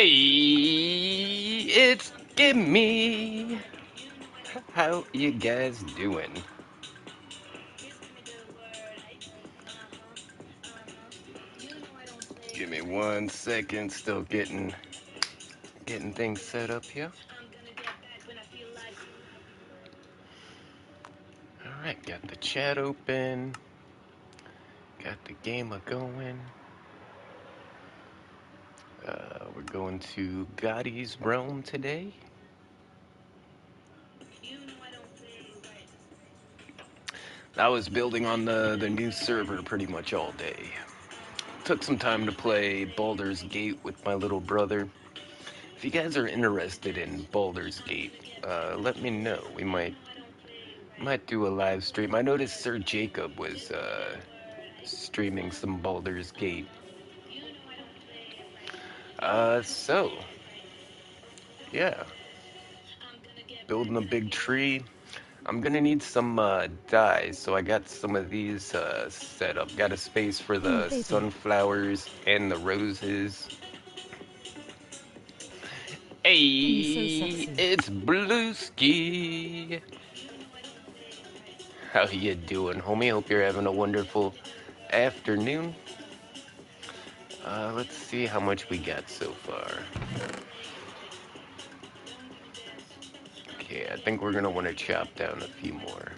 Hey, it's Gimme. How you guys doing? Give me 1 second, still getting things set up here. All right, got the chat open, got the game a going. We're going to Gotti's Realm today. I was building on the new server pretty much all day. Took some time to play Baldur's Gate with my little brother. If you guys are interested in Baldur's Gate, let me know. We might do a live stream. I noticed Sir Jacob was streaming some Baldur's Gate. So yeah, building a big tree. I'm gonna need some dyes, so I got some of these set up. Got a space for the sunflowers and the roses. Hey, it's Blueski. How you doing, homie? Hope you're having a wonderful afternoon. Let's see how much we got so far. Okay, I think we're gonna want to chop down a few more.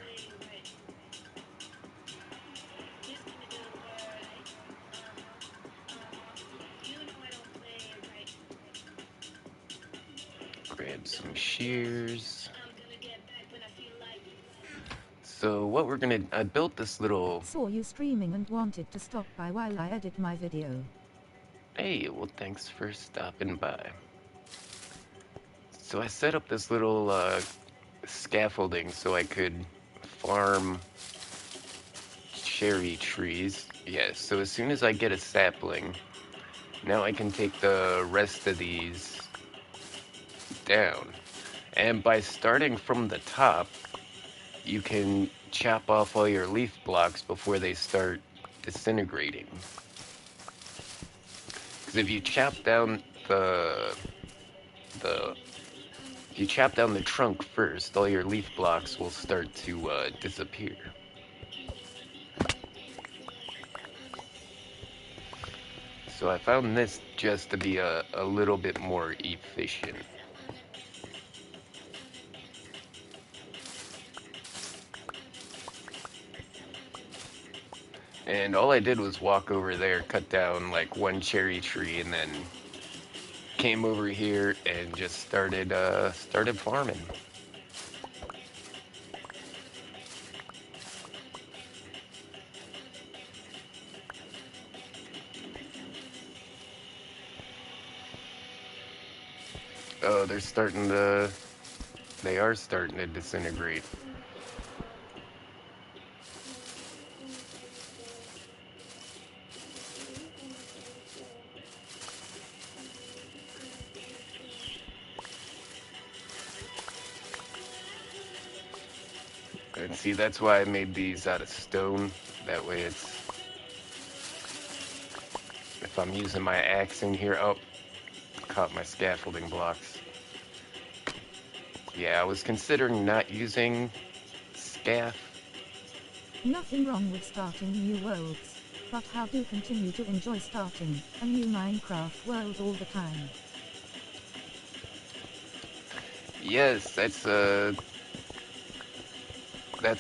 Grab some shears. So what we're gonna, I built this little... Saw you streaming and wanted to stop by while I edit my video. Hey, well thanks for stopping by. So I set up this little scaffolding so I could farm cherry trees. Yes, so as soon as I get a sapling, now I can take the rest of these down. And by starting from the top, you can chop off all your leaf blocks before they start disintegrating. Because if you chop down the if you chop down the trunk first, all your leaf blocks will start to disappear. So I found this just to be a little bit more efficient. And all I did was walk over there, cut down like one cherry tree, and then came over here and just started farming. Oh, they are starting to disintegrate. And see, that's why I made these out of stone. That way it's, if I'm using my axe in here, oh, caught my scaffolding blocks. Yeah, I was considering not using scaff. Nothing wrong with starting new worlds, but how do you continue to enjoy starting a new Minecraft world all the time? Yes, that's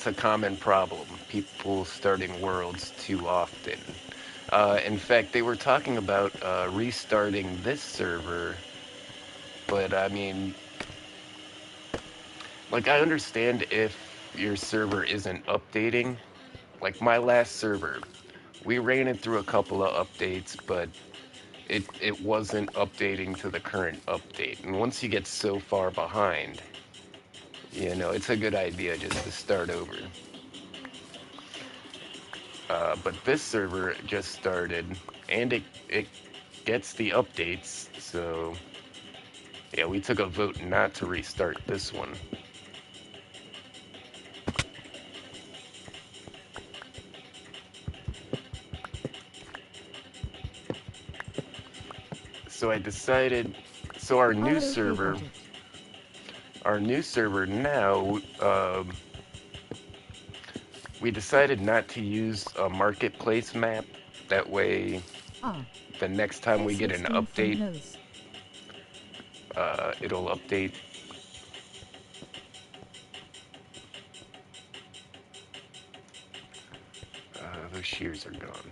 a common problem. People starting worlds too often. In fact, they were talking about restarting this server, but I mean, like, I understand if your server isn't updating. Like my last server, we ran it through a couple of updates, but it wasn't updating to the current update. And once you get so far behind, you know, it's a good idea just to start over. But this server just started, and it gets the updates, so yeah, we took a vote not to restart this one. So I decided So our new Oh, okay, server, got it. our new server now, we decided not to use a marketplace map. That way, Ah, the next time we get an interesting thing update, knows. it'll update. Those shears are gone.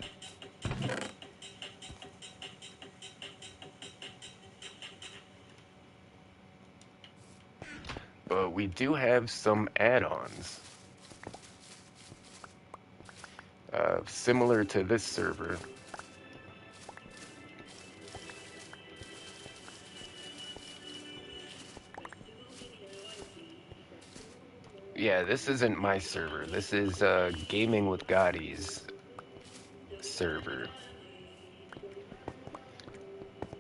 But we do have some add-ons similar to this server. Yeah, this isn't my server. This is Gaming with Gotti's server.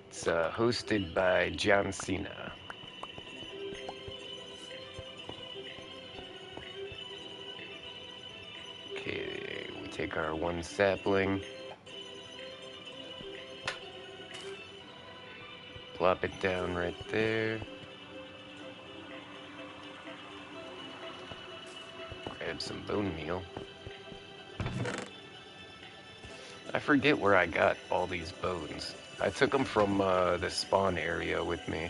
It's hosted by John Cena. Okay, we take our one sapling, plop it down right there. Grab some bone meal. I forget where I got all these bones. I took them from the spawn area with me.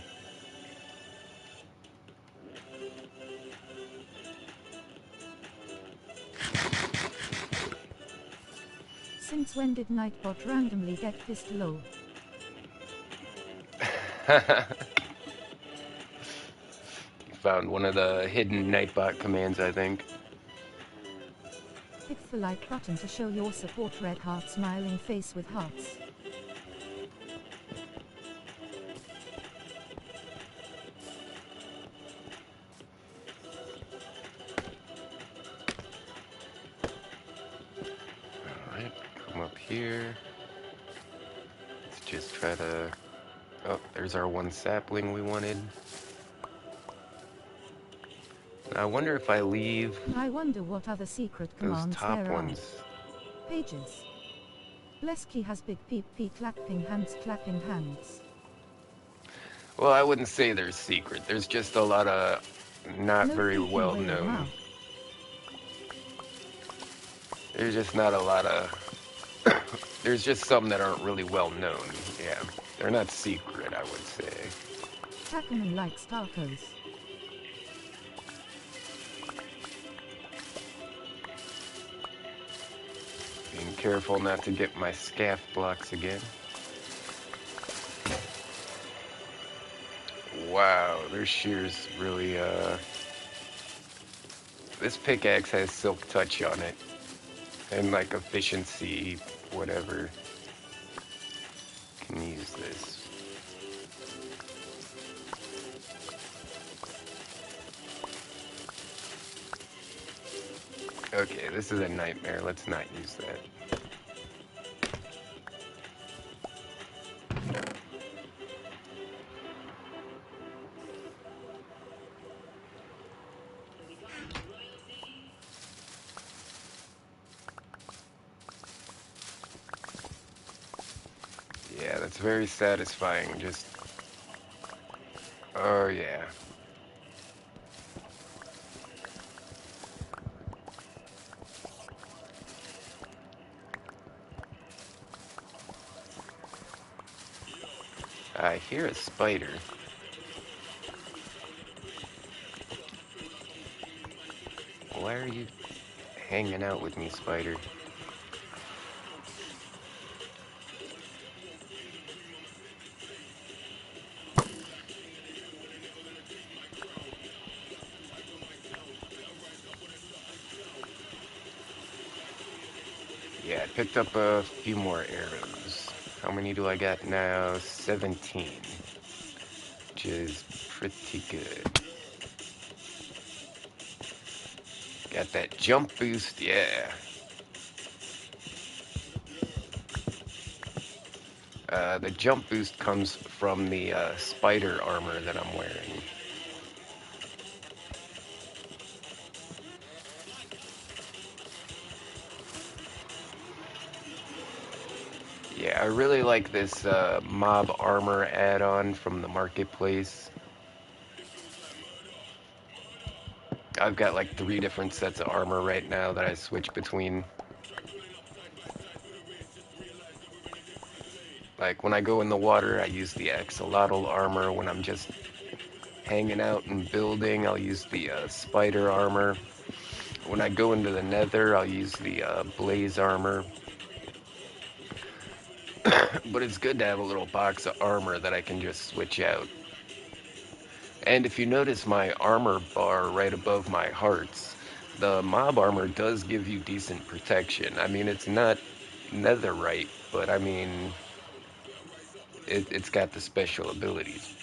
Since when did Nightbot randomly get pissed low? Found one of the hidden Nightbot commands, I think. Hit the like button to show your support. Red heart smiling face with hearts. Alright, come up here. Let's just try to... Oh, there's our one sapling we wanted. Now, I wonder if I leave I wonder what other secret those commands top there are. ones. Pages. Blesky has big peep peep clapping hands. Well, I wouldn't say they're secret. There's just a lot of not No very freaky well whale known. mouth. There's just not a lot of... There's just some that aren't really well known. Yeah, they're not secret, I would say. Chatt'n likes tacos. Being careful not to get my scaff blocks again. Wow, their shears really, This pickaxe has silk touch on it. And like efficiency, whatever. Can use this. Okay, this is a nightmare. Let's not use that. Yeah, that's very satisfying. Just... Oh, yeah. I hear a spider. Why are you hanging out with me, spider? Yeah, I picked up a few more arrows. How many do I got now? 17. Which is pretty good. Got that jump boost, yeah. The jump boost comes from the spider armor that I'm wearing. Yeah, Yeah, I really like this mob armor add-on from the marketplace. I've got like 3 different sets of armor right now that I switch between. Like when I go in the water, I use the axolotl armor. When I'm just hanging out and building, I'll use the spider armor. When I go into the nether, I'll use the blaze armor. But it's good to have a little box of armor that I can just switch out. And if you notice my armor bar right above my hearts, the mob armor does give you decent protection. I mean, it's not netherite, but I mean, it's got the special abilities,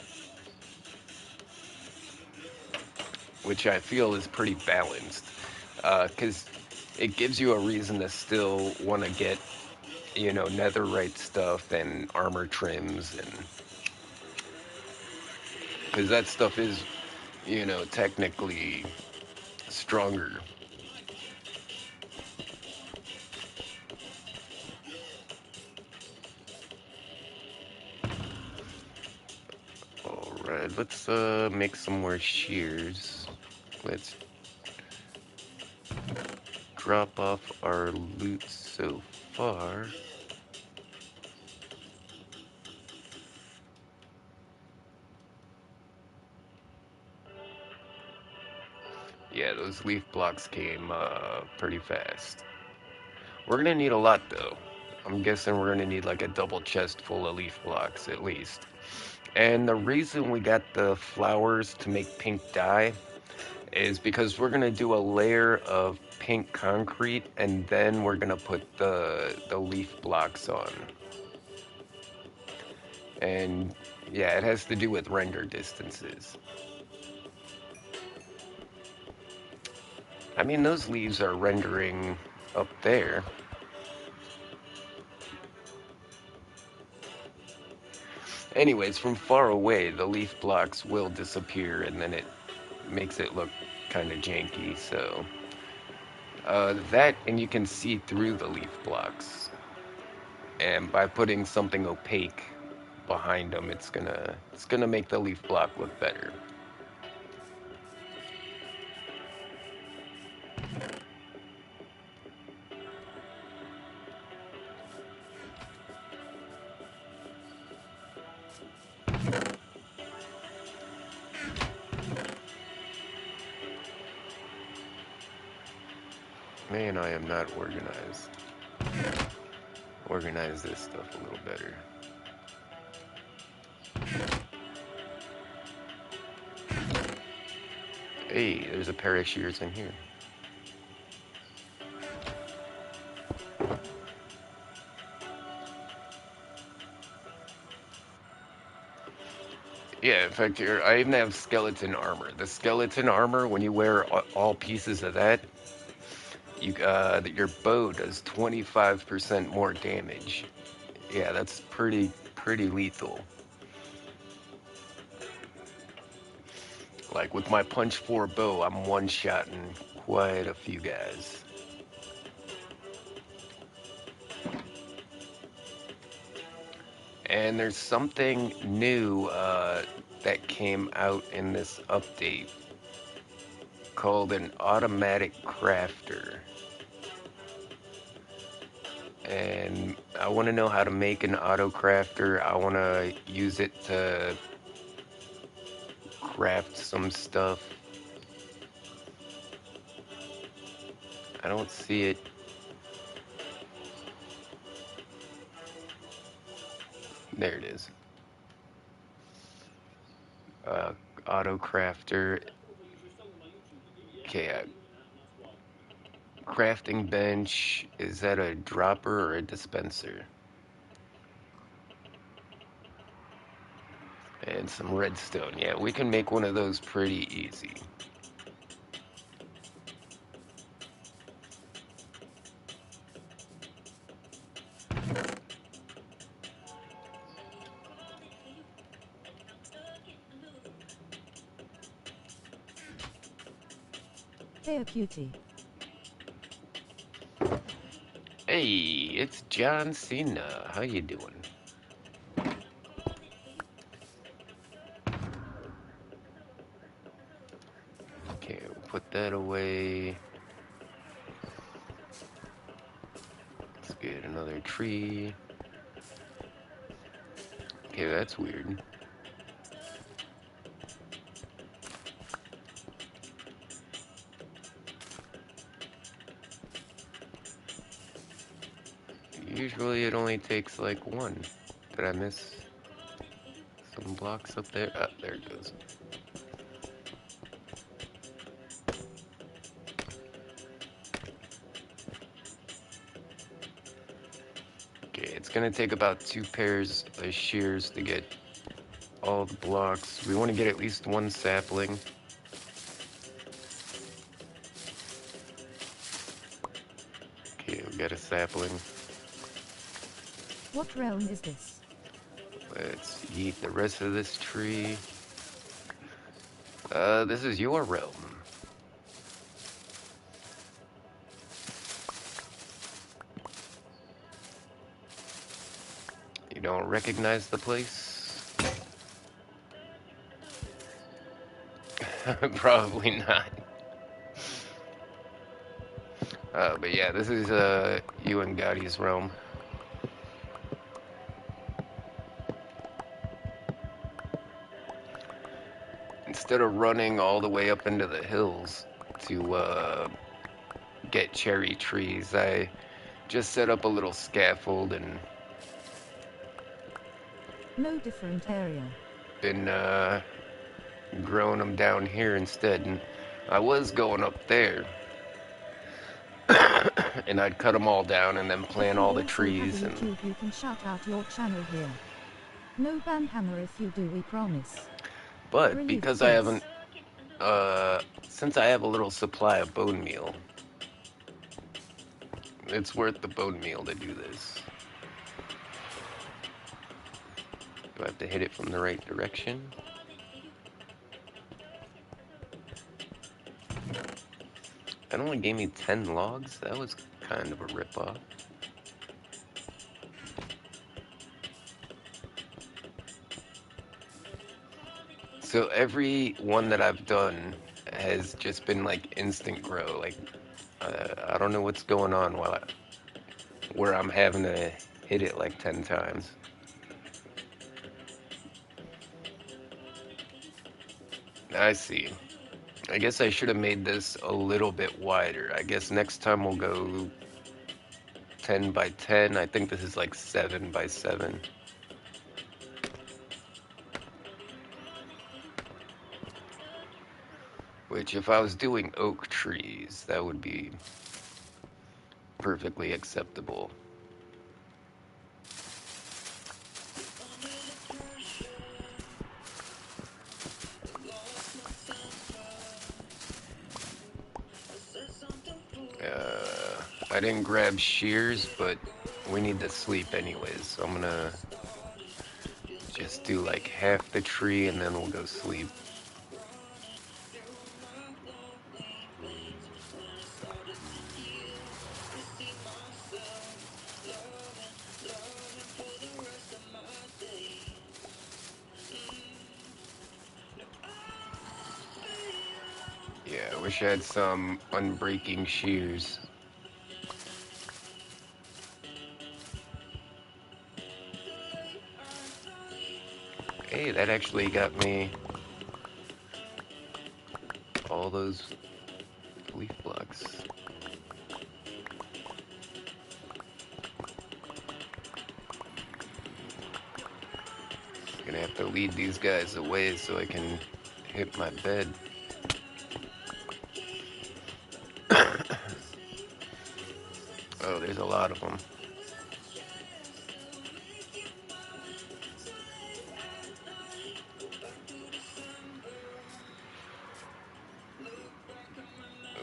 which I feel is pretty balanced. Because it gives you a reason to still want to get, netherite stuff and armor trims, and because that stuff is, technically stronger. All right, let's make some more shears. Let's drop off our loot so far. Yeah, those leaf blocks came pretty fast. We're gonna need a lot though. I'm guessing we're gonna need like a double chest full of leaf blocks at least. And the reason we got the flowers to make pink dye is because we're gonna do a layer of pink concrete and then we're gonna put the leaf blocks on. And yeah, it has to do with render distances. I mean, those leaves are rendering up there. Anyways, from far away, the leaf blocks will disappear and then it makes it look kind of janky. So that, and you can see through the leaf blocks. And by putting something opaque behind them, it's gonna make the leaf block look better. Man, I am not organized. Organize this stuff a little better. Hey, there's a pair of shears in here. Yeah, in fact, here I even have skeleton armor. The skeleton armor, when you wear all pieces of that, your bow does 25% more damage. Yeah, that's pretty lethal. Like with my punch 4 bow, I'm one-shotting quite a few guys. And there's something new that came out in this update called an automatic crafter. And I want to know how to make an auto crafter. I want to use it to craft some stuff. I don't see it. There it is. Uh, Auto crafter. Okay, crafting bench. Is that a dropper or a dispenser? And some redstone. Yeah, we can make one of those pretty easy. Hey, a cutie. Hey, it's John Cena. How you doing? Okay, we'll put that away. Let's get another tree. Okay, that's weird. Usually it only takes like one. Did I miss some blocks up there? Ah, there it goes. Okay, it's gonna take about 2 pairs of shears to get all the blocks. We want to get at least one sapling. Okay, we got a sapling. What realm is this? Let's eat the rest of this tree. This is your realm. You don't recognize the place? Probably not. But yeah, this is you and Gaudi's realm. Instead of running all the way up into the hills to get cherry trees, I just set up a little scaffold and No different area. been growing them down here instead. And I was going up there, and I'd cut them all down and then If plant you all the also have a trees. And YouTube, you can shout out your channel here. No ban hammer if you do, we promise. but Relief because I face. haven't, since I have a little supply of bone meal, it's worth the bone meal to do this. Do I have to hit it from the right direction? That only gave me 10 logs? That was kind of a ripoff. So every one that I've done has just been like instant grow. Like, I don't know what's going on where I'm having to hit it like 10 times. I see. I guess I should have made this a little bit wider. I guess next time we'll go 10 by 10. I think this is like 7 by 7. Which, if I was doing oak trees, that would be perfectly acceptable. I didn't grab shears, but we need to sleep anyways, so I'm gonna just do like half the tree and then we'll go sleep. Yeah, I wish I had some unbreaking shears. Hey, that actually got me all those leaf blocks. Gonna have to lead these guys away so I can hit my bed. Oh, there's a lot of them.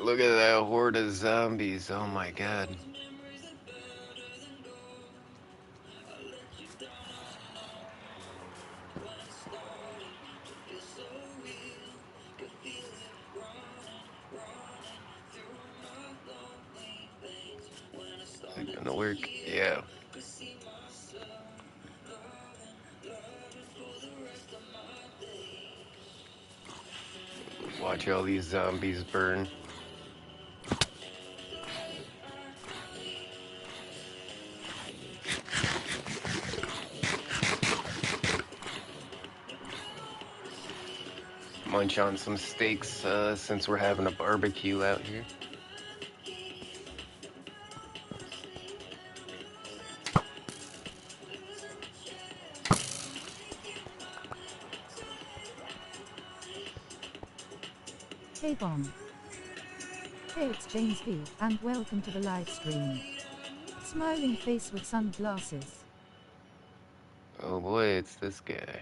Look at that horde of zombies. Oh my god. work. Yeah. Watch all these zombies burn. Munch on some steaks since we're having a barbecue out here. Hey Bomb. Hey, it's James V, and welcome to the live stream. Smiling face with sunglasses. Oh boy, it's this guy.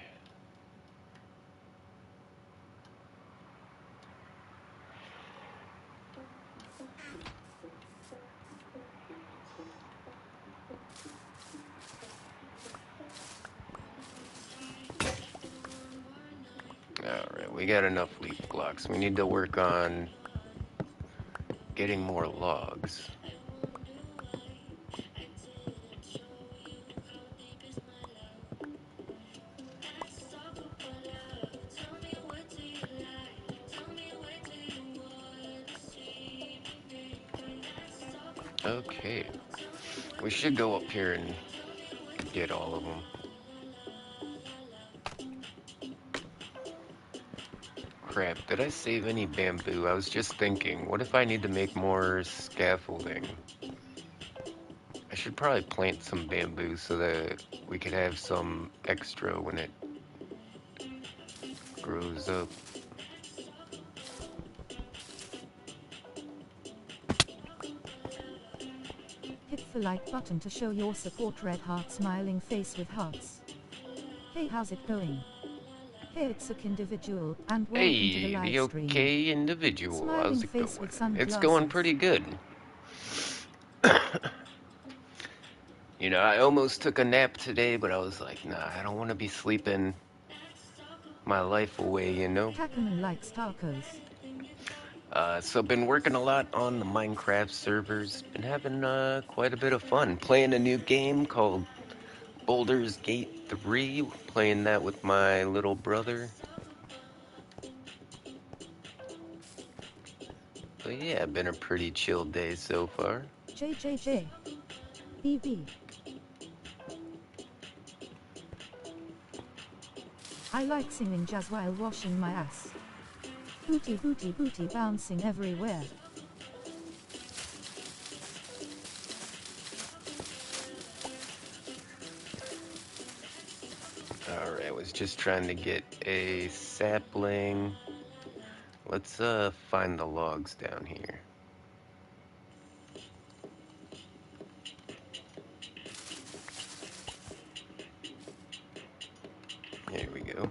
Alright, we got enough leaf blocks. We need to work on getting more logs. Okay. We should go up here and get all of them. Crap, did I save any bamboo? I was just thinking, what if I need to make more scaffolding? I should probably plant some bamboo so that we could have some extra when it grows up. Hit the like button to show your support. Red heart smiling face with hearts. Hey, how's it going? Hey, it's OK individual, and welcome to the Hey, live the stream. okay individual. How's Smiling it face going? with It's going sunglasses. pretty good. You know, I almost took a nap today, but I was like, nah, I don't want to be sleeping my life away, you know? Tackleman likes tacos. So I've been working a lot on the Minecraft servers. Been having quite a bit of fun playing a new game called Boulder's Gate 3. Playing that with my little brother. But yeah, been a pretty chill day so far. JJJ. BB. I like singing jazz while washing my ass. Booty booty booty bouncing everywhere. Alright, was just trying to get a sapling. Let's find the logs down here. Here we go.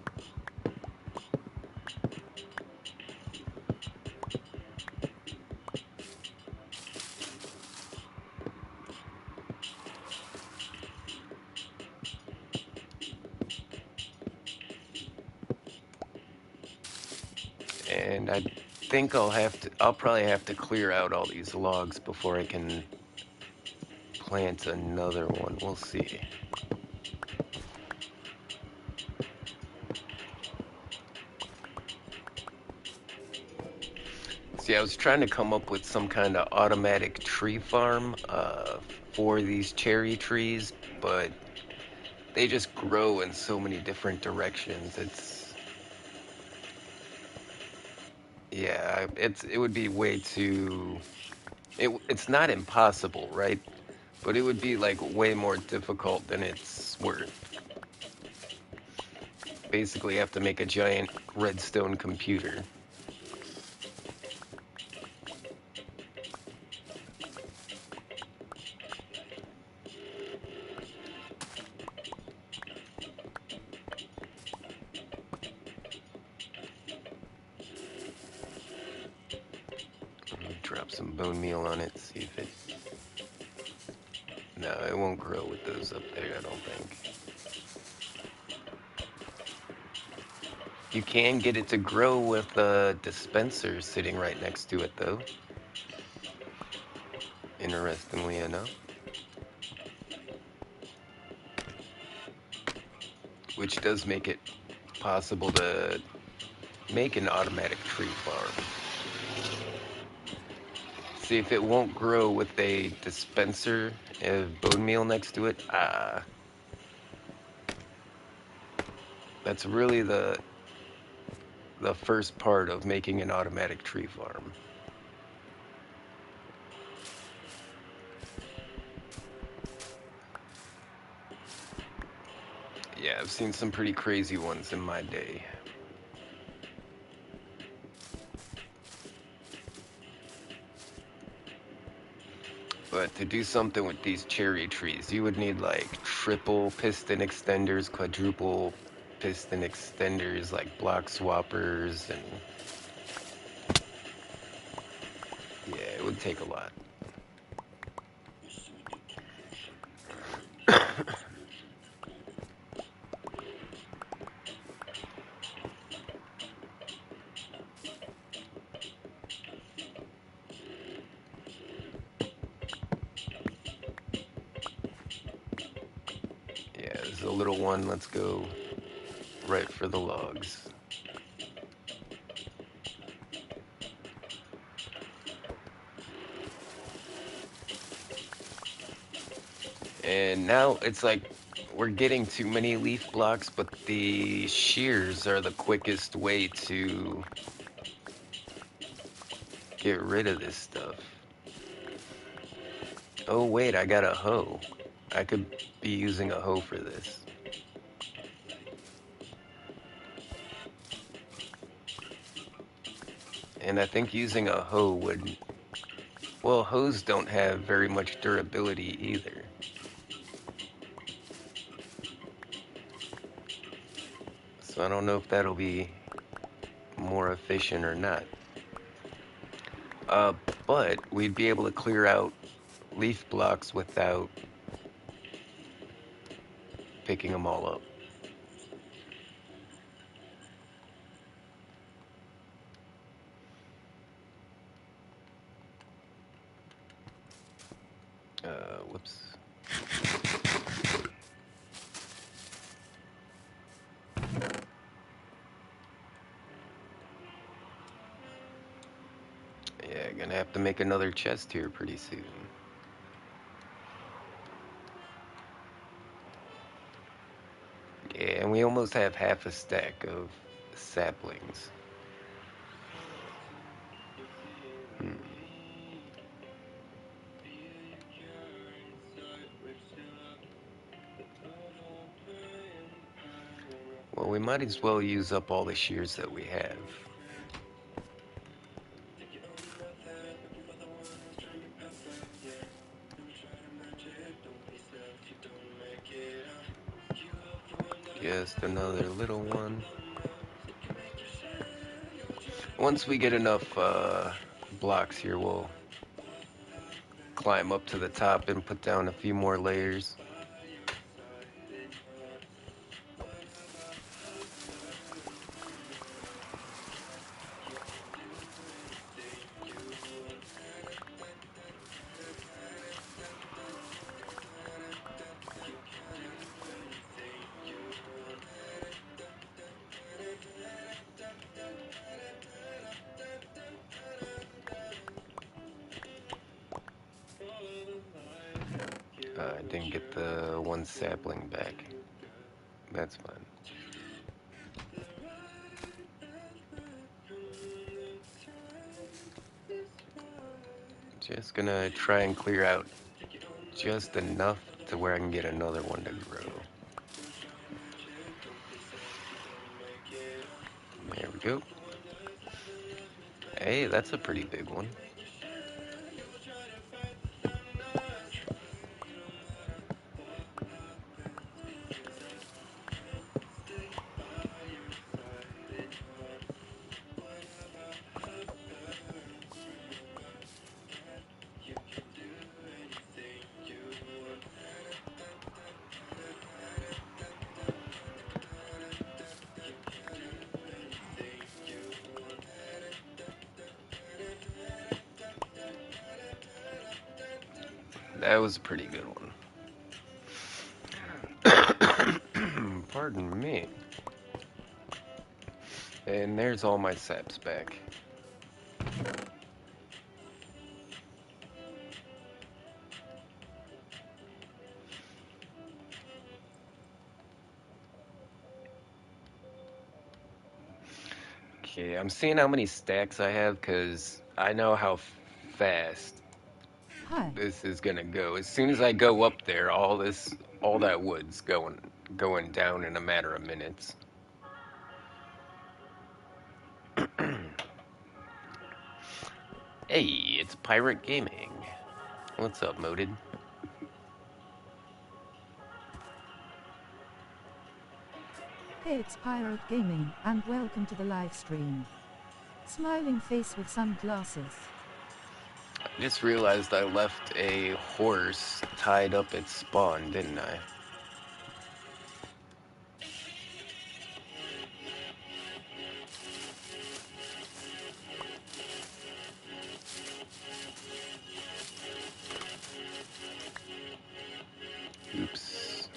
And I think I'll probably have to clear out all these logs before I can plant another one. We'll see. See, I was trying to come up with some kind of automatic tree farm for these cherry trees, but they just grow in so many different directions. It would be way too. It's not impossible, right? But it would be like way more difficult than it's worth. Basically, you have to make a giant redstone computer. Drop some bone meal on it, see if it. No, it won't grow with those up there, I don't think. You can get it to grow with a dispenser sitting right next to it, though. Interestingly enough. which does make it possible to make an automatic tree farm. See if it won't grow with a dispenser of bone meal next to it. That's really the first part of making an automatic tree farm. Yeah, I've seen some pretty crazy ones in my day. But to do something with these cherry trees, you would need like triple piston extenders, quadruple piston extenders, like block swappers, and yeah, it would take a lot. Yeah, there's a little one. Let's go right for the logs. And now it's like we're getting too many leaf blocks, but the shears are the quickest way to get rid of this stuff. Oh, wait, I got a hoe. I could be using a hoe for this. And I think using a hoe would... Well, hoes don't have very much durability either. So I don't know if that'll be more efficient or not. Uh, but we'd be able to clear out leaf blocks without picking them all up. Whoops. Yeah, gonna have to make another chest here pretty soon. Yeah, and we almost have half a stack of saplings. Hmm. Well, we might as well use up all the shears that we have. Just another little one. Once we get enough blocks here, we'll climb up to the top and put down a few more layers. I didn't get the one sapling back. That's fine. Just gonna try and clear out just enough to where I can get another one to grow. There we go. Hey, that's a pretty big one. That was a pretty good one. Pardon Pardon me. And there's all my saps back. Okay, I'm seeing how many stacks I have because I know how fast Hi. this is gonna go. As soon as I go up there, all that wood's going down in a matter of minutes. Hey, it's Pirate Gaming. What's up, Moded? Hey, it's Pirate Gaming, and welcome to the live stream. Smiling face with sunglasses. I just realized I left a horse tied up at spawn, didn't I? Oops.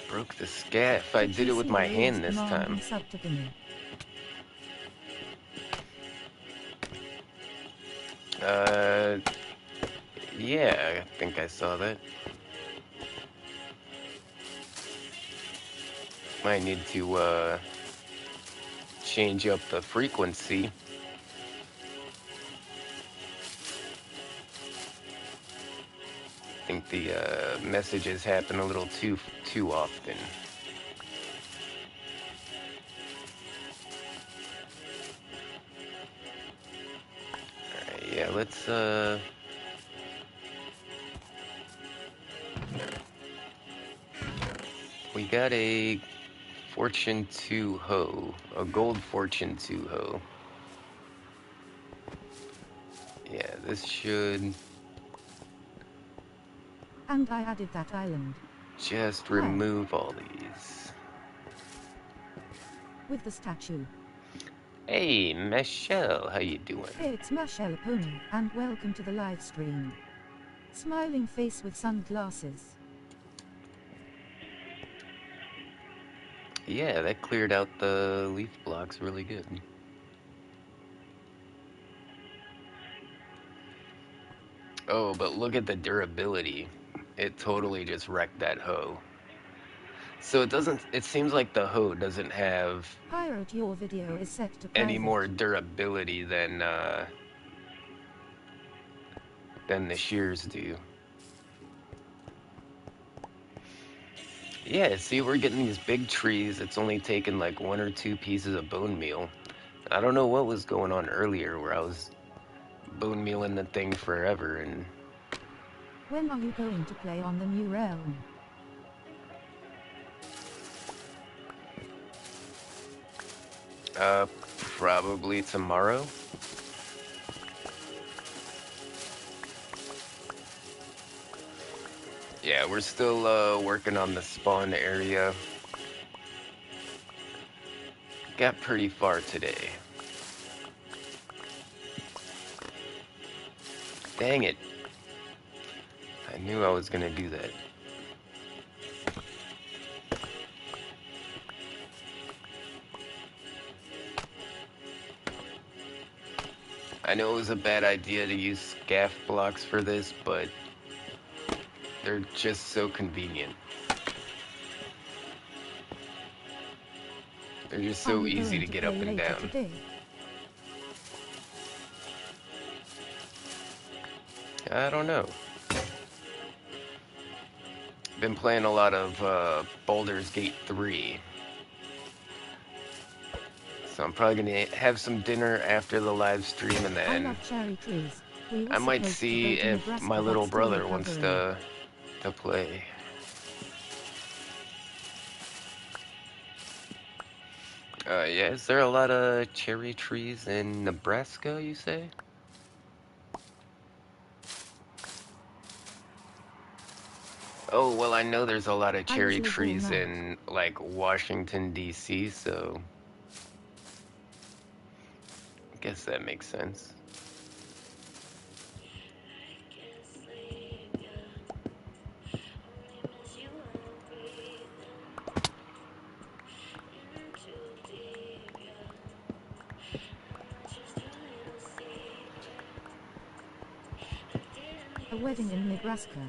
Broke the scaff. I Did did you it with see my the rules hand this command time. and sub to me? Uh, yeah, I think I saw that. Might need to, change up the frequency. I think the, messages happen a little too often. Alright, yeah, let's, we got a Fortune 2 hoe. A gold Fortune 2 hoe. Yeah, this should And I added that island. just Hi. remove all these. With the statue. Hey, Michelle, how you doing? Hey, it's Michelle Pony, and welcome to the live stream. Smiling face with sunglasses. Yeah, that cleared out the leaf blocks really good. Oh, but look at the durability. It totally just wrecked that hoe. So it seems like the hoe doesn't have Pirate, your video is set to any private. more durability than the shears do. Yeah, see, we're getting these big trees. It's only taken like 1 or 2 pieces of bone meal. I don't know what was going on earlier where I was bone mealing the thing forever and When are you going to play on the new realm? probably tomorrow. Yeah, we're still working on the spawn area. Got pretty far today. Dang it. I knew I was gonna do that. I know it was a bad idea to use scaff blocks for this, but they're just so convenient. They're just Are so you easy going to to get play up and later down. today? I don't know. Been playing a lot of Baldur's Gate 3. So I'm probably gonna have some dinner after the live stream and I then love cherry trees. We were I might supposed to see go to if my Nebraska but little still brother wants recovering. to play. Yeah, is there a lot of cherry trees in Nebraska, you say? Oh, well, I know there's a lot of I cherry usually go trees night. in, like, Washington, D.C., so I guess that makes sense. A wedding in Nebraska.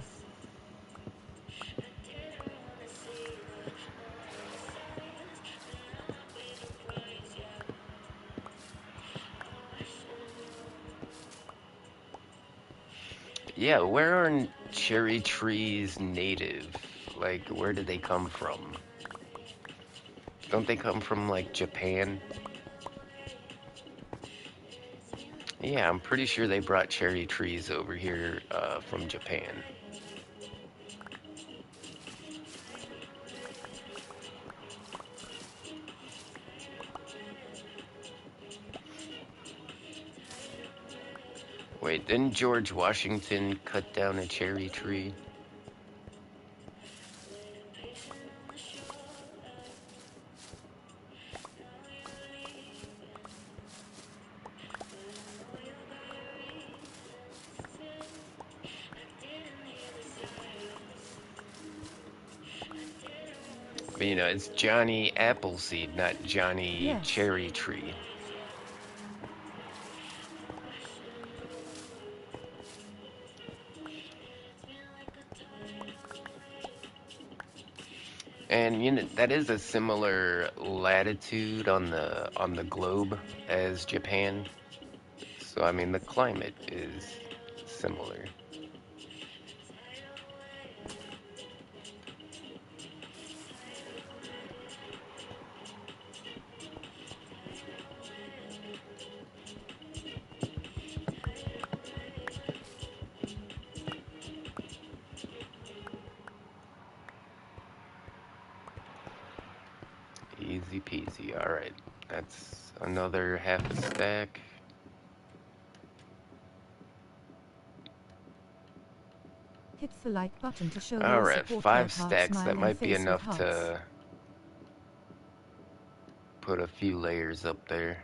Yeah, where are cherry trees native? Like, where did they come from? Don't they come from, like, Japan? Yeah, I'm pretty sure they brought cherry trees over here from Japan. Wait, didn't George Washington cut down a cherry tree? But, it's Johnny Appleseed, not Johnny Yes. Cherry Tree. And that is a similar latitude on the globe as Japan. So I mean the climate is similar. Easy peasy. All right. That's another half a stack. Hit the like button to show All your right, support. Red 5 heart stacks. That smiling might be face with enough hearts. to put a few layers up there.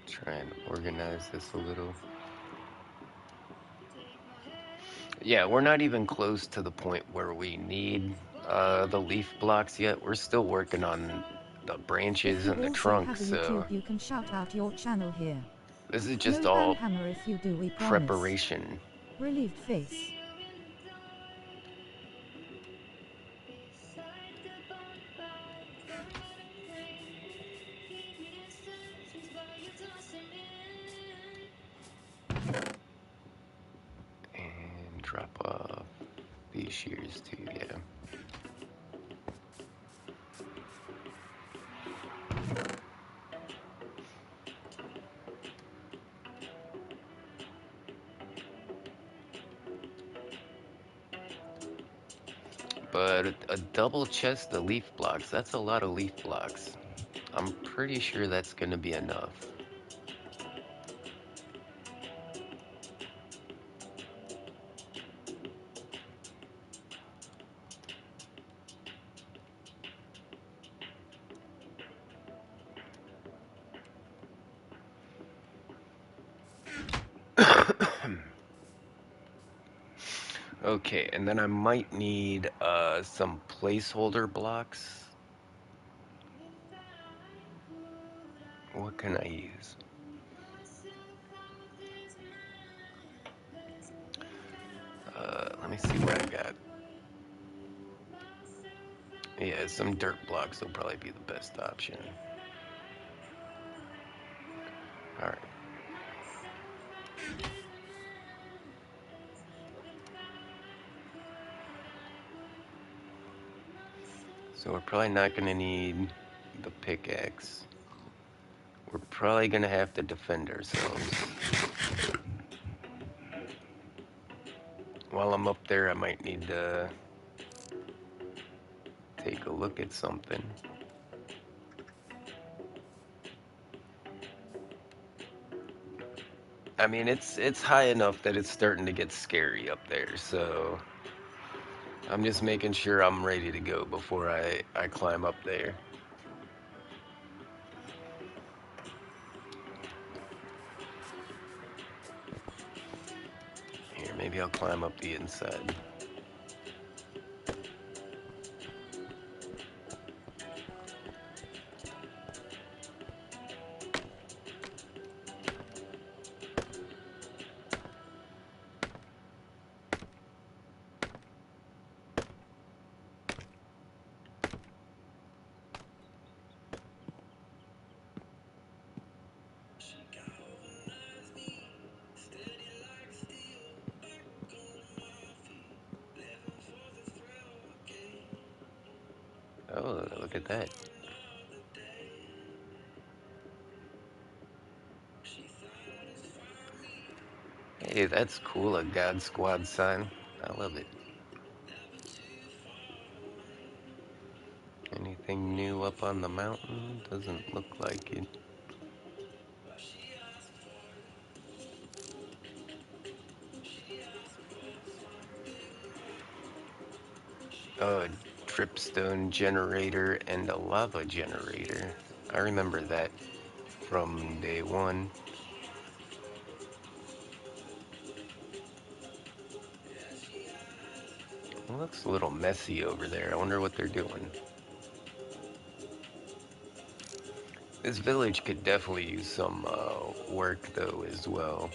Try and organize this a little. Yeah, we're not even close to the point where we need the leaf blocks yet. We're still working on the If branches you and the also trunk, have a so YouTube, you can shout out your channel here. this is just No ban all hammer if you do, we promise. preparation. Relieved face. And drop off these shears too, yeah. But a double chest of leaf blocks, that's a lot of leaf blocks. I'm pretty sure that's gonna be enough. Okay, and then I might need some placeholder blocks. What can I use? Let me see what I got. Yeah, some dirt blocks will probably be the best option. Alright, so we're probably not gonna need the pickaxe. We're probably gonna have to defend ourselves. While I'm up there, I might need to take a look at something. I mean, it's high enough that it's starting to get scary up there, so I'm just making sure I'm ready to go before I climb up there. Here, Maybe I'll climb up the inside. Oh, look at that. Hey, that's cool, a God Squad sign. I love it. Anything new up on the mountain? Doesn't look like it. Oh, a dripstone generator and a lava generator. I remember that from day one. It looks a little messy over there. I wonder what they're doing. This village could definitely use some work though as well.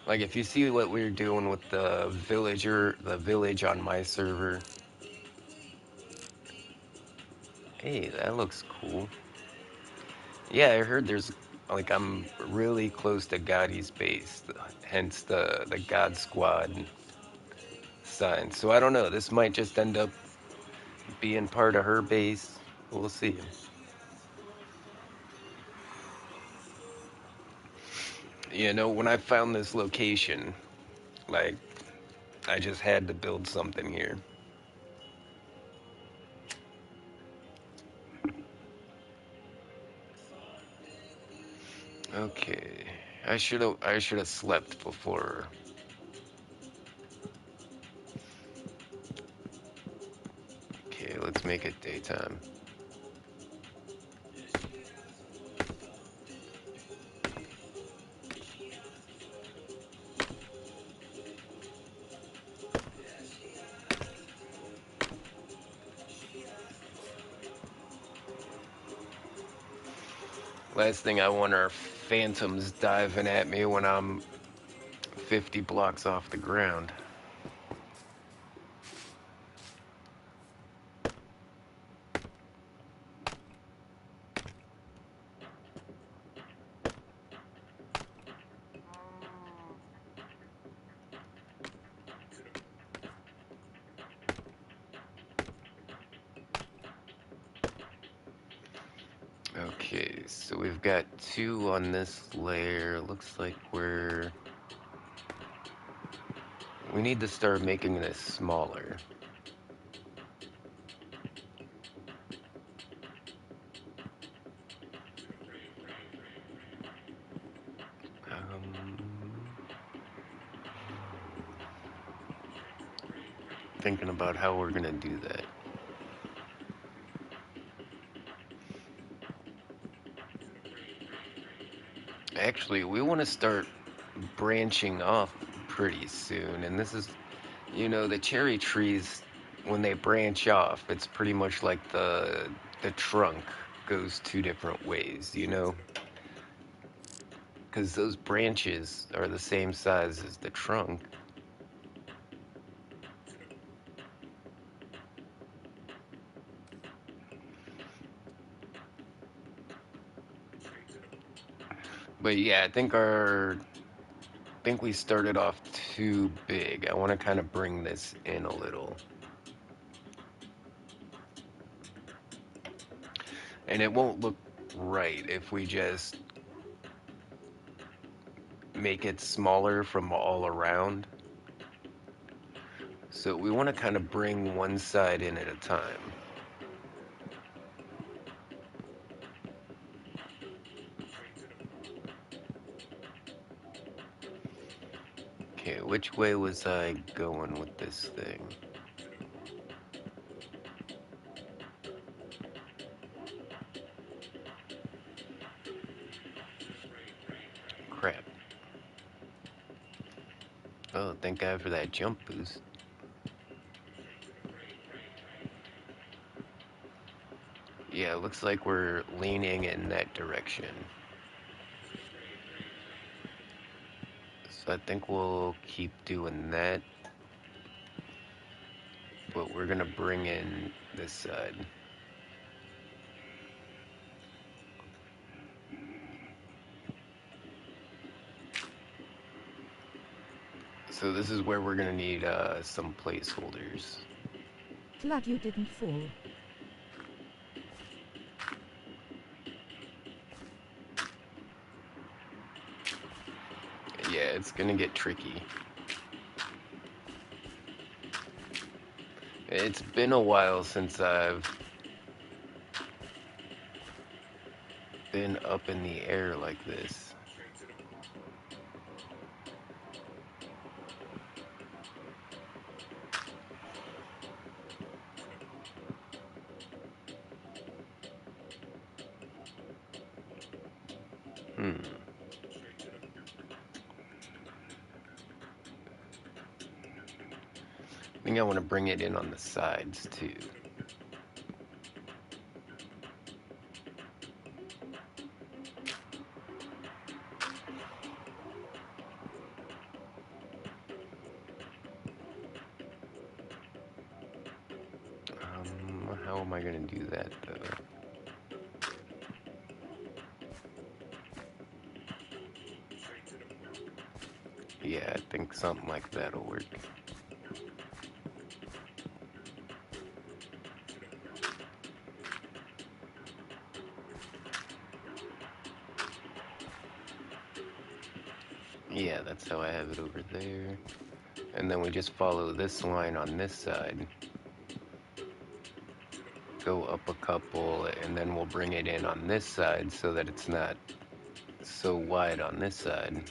Like if you see what we're doing with the village on my server. Hey, that looks cool. Yeah, I heard there's like I'm really close to Gotti's base, hence the God Squad sign. So I don't know. This might just end up being part of her base. We'll see. You know, when I found this location, like I just had to build something here. Okay. I should have slept before. Okay, let's make it daytime. Last thing I want are phantoms diving at me when I'm 50 blocks off the ground. Okay, so we've got two on this layer. Looks like we need to start making this smaller. Thinking about how we're gonna do that. Actually, we want to start branching off pretty soon, and this is, the cherry trees when they branch off, it's pretty much like the trunk goes two different ways, because those branches are the same size as the trunk. But yeah, I think we started off too big. I want to kind of bring this in a little. And it won't look right if we just make it smaller from all around. So we want to kind of bring one side in at a time. Okay, which way was I going with this thing? Crap. Oh, thank God for that jump boost. Yeah, looks like we're leaning in that direction. So I think we'll keep doing that, but we're gonna bring in this side. So this is where we're gonna need some placeholders. Glad you didn't fall. Yeah, it's gonna get tricky. It's been a while since I've been up in the air like this. Hmm. I think I want to bring it in on the sides too. How am I gonna do that though? Yeah, I think something like that'll work. Yeah, that's how I have it over there. And then we just follow this line on this side. Go up a couple, and then we'll bring it in on this side so that it's not so wide on this side.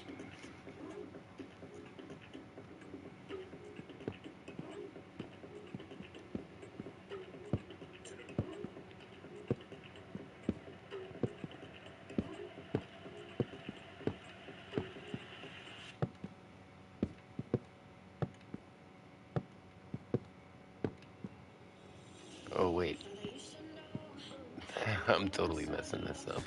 Oh, wait. I'm totally messing this up.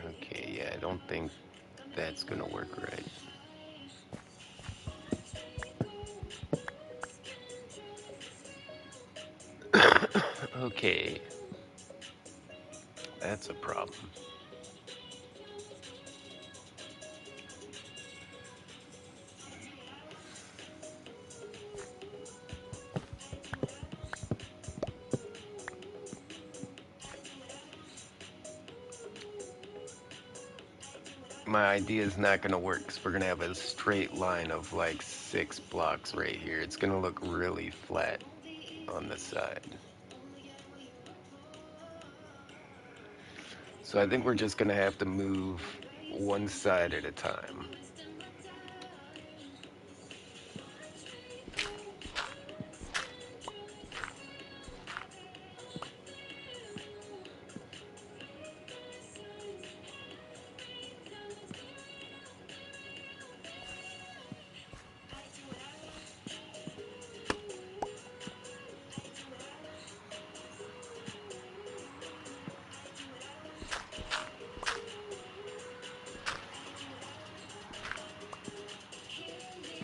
Okay, yeah, I don't think that's gonna work right. Okay, that's a problem. My idea is not gonna work because we're gonna have a straight line of like 6 blocks right here. It's gonna look really flat on the side. So I think we're just gonna have to move one side at a time.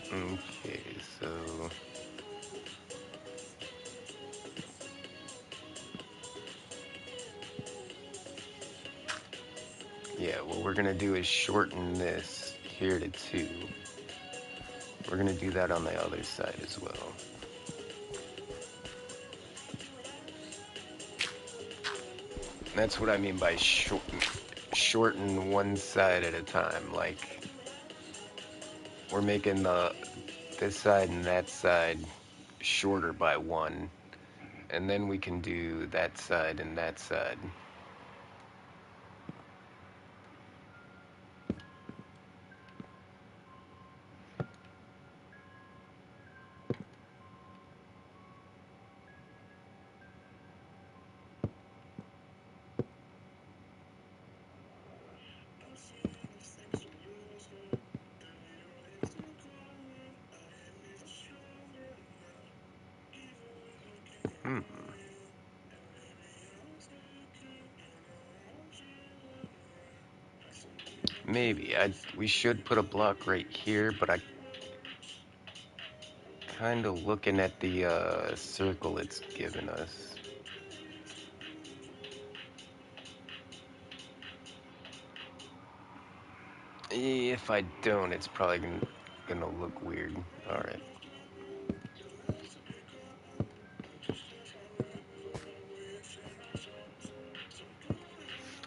Okay, so yeah, what we're gonna do is shorten this here to 2. We're gonna do that on the other side as well. That's what I mean by shorten one side at a time. Like we're making the this side and that side shorter by 1, and then we can do that side and that side. Maybe. We should put a block right here, but I kind of looking at the circle it's given us. If I don't, it's probably gonna look weird. All right.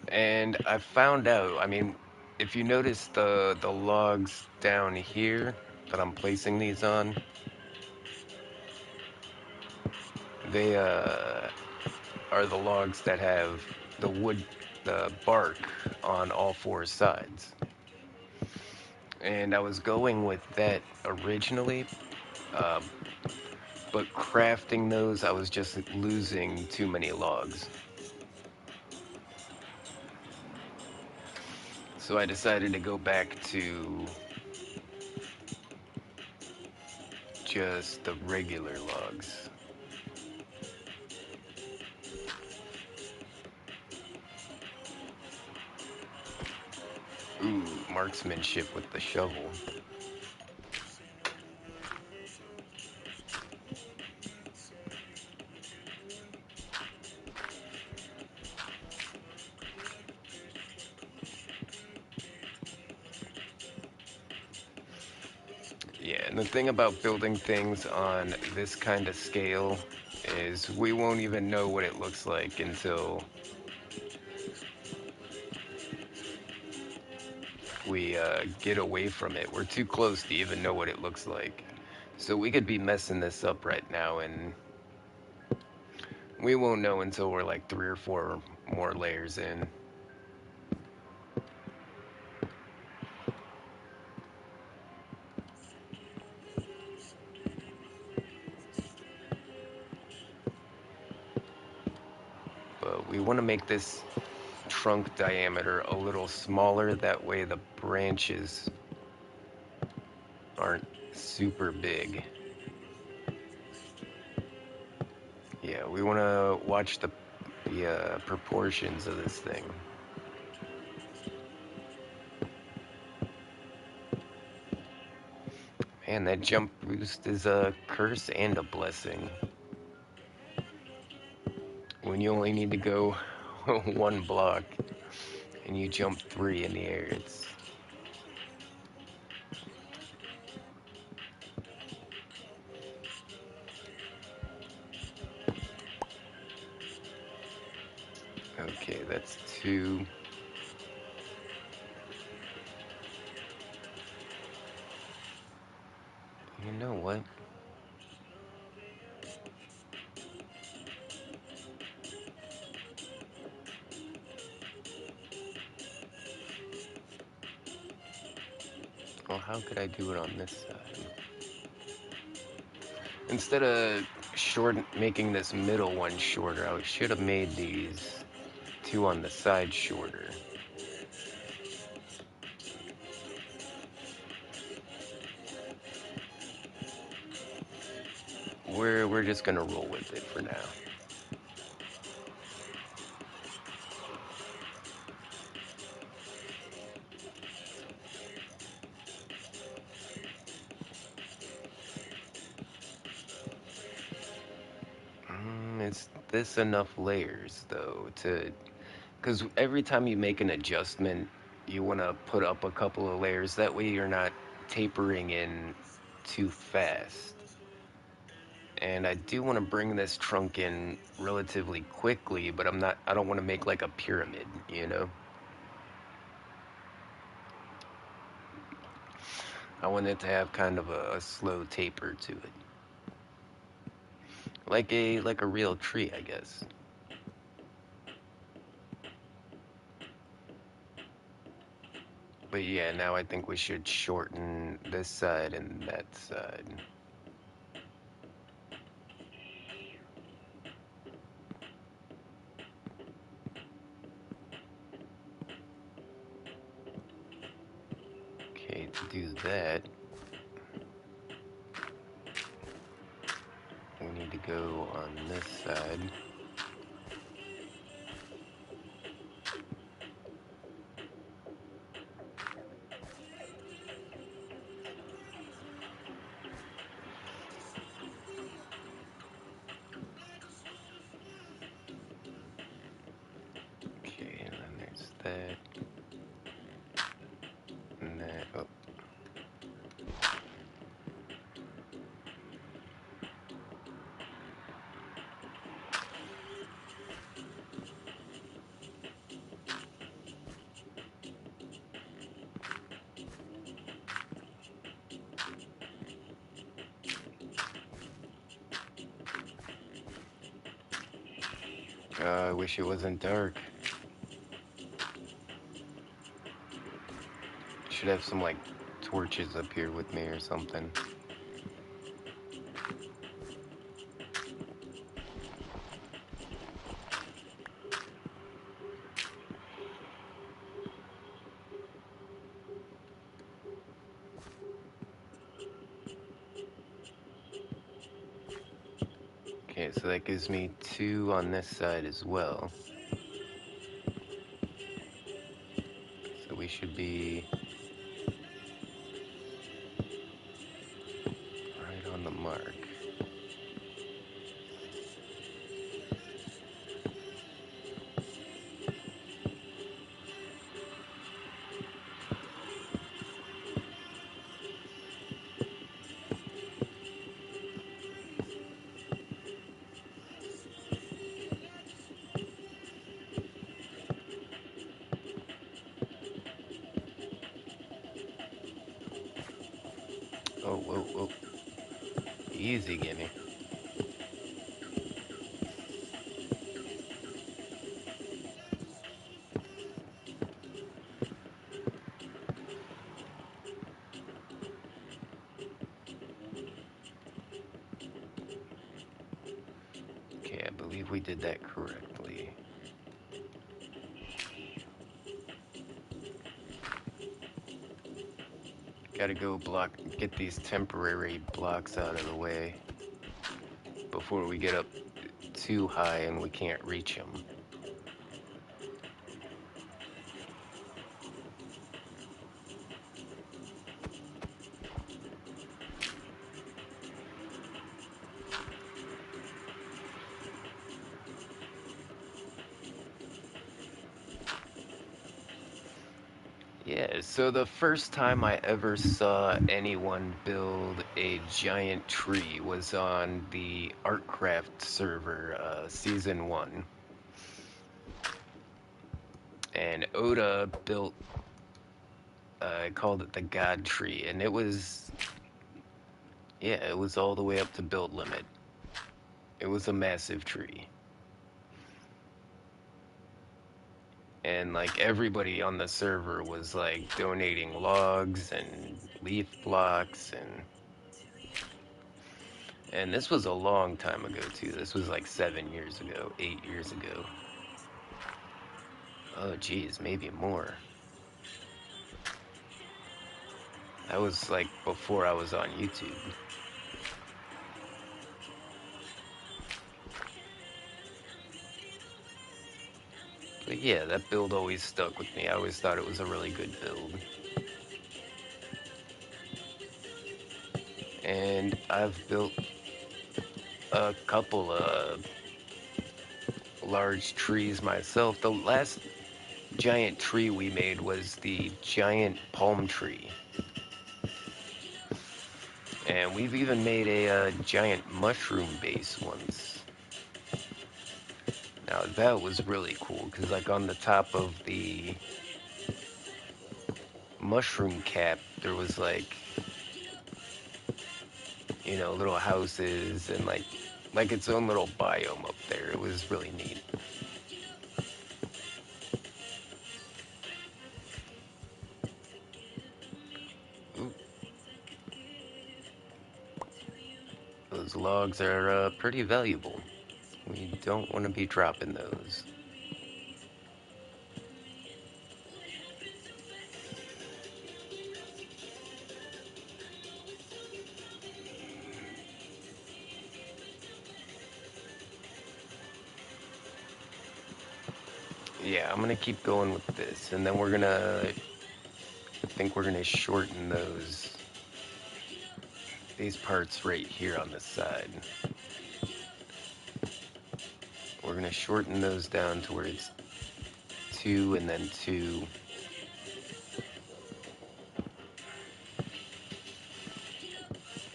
And I found out, I mean, if you notice the logs down here that I'm placing these on, they are the logs that have the bark on all four sides. And I was going with that originally, uh, but crafting those, I was just losing too many logs. So I decided to go back to just the regular logs. Ooh, marksmanship with the shovel. Yeah, and the thing about building things on this kind of scale is we won't even know what it looks like until we get away from it. We're too close to even know what it looks like. So we could be messing this up right now, and we won't know until we're like 3 or 4 more layers in. But we want to make this trunk diameter a little smaller. That way the branches aren't super big. Yeah, we want to watch the proportions of this thing. Man, that jump boost is a curse and a blessing. When you only need to go 1 block and you jump 3 in the air, it's okay. That's 2. You know what? Well, how could I do it on this side? Instead of making this middle one shorter, I should have made these 2 on the side shorter. We're just gonna roll with it for now. Is this enough layers though to? Because every time you make an adjustment, you want to put up a couple of layers. That way you're not tapering in too fast. And I do want to bring this trunk in relatively quickly, but I don't want to make like a pyramid, you know? I want it to have kind of a slow taper to it. Like a real tree, I guess. But yeah, now I think we should shorten this side and that side. Okay, to do that, we need to go on this side. I wish it wasn't dark. Should have some like torches up here with me or something. Okay, so that gives me 2 on this side as well. So we should be right on the mark. Oh, whoa, whoa. Easy, gimme. Okay, I believe we did that correctly. Gotta go get these temporary blocks out of the way before we get up too high and we can't reach them. Yeah, so the first time I ever saw anyone build a giant tree was on the Artcraft server, Season 1. And Oda built, I called it the God Tree, and it was all the way up to build limit. It was a massive tree. And like everybody on the server was like donating logs and leaf blocks and this was a long time ago too. This was like 7 years ago, 8 years ago. Oh geez, maybe more. That was like before I was on YouTube. But yeah, that build always stuck with me. I always thought it was a really good build. And I've built a couple of large trees myself. The last giant tree we made was the giant palm tree. And we've even made a giant mushroom base once. Now that was really cool because like on the top of the mushroom cap there was like, little houses and like its own little biome up there. It was really neat. Ooh, those logs are pretty valuable. We don't want to be dropping those. Yeah, I'm gonna keep going with this, and then I think we're gonna shorten these parts right here on the side. We're gonna shorten those down to where it's 2 and then 2.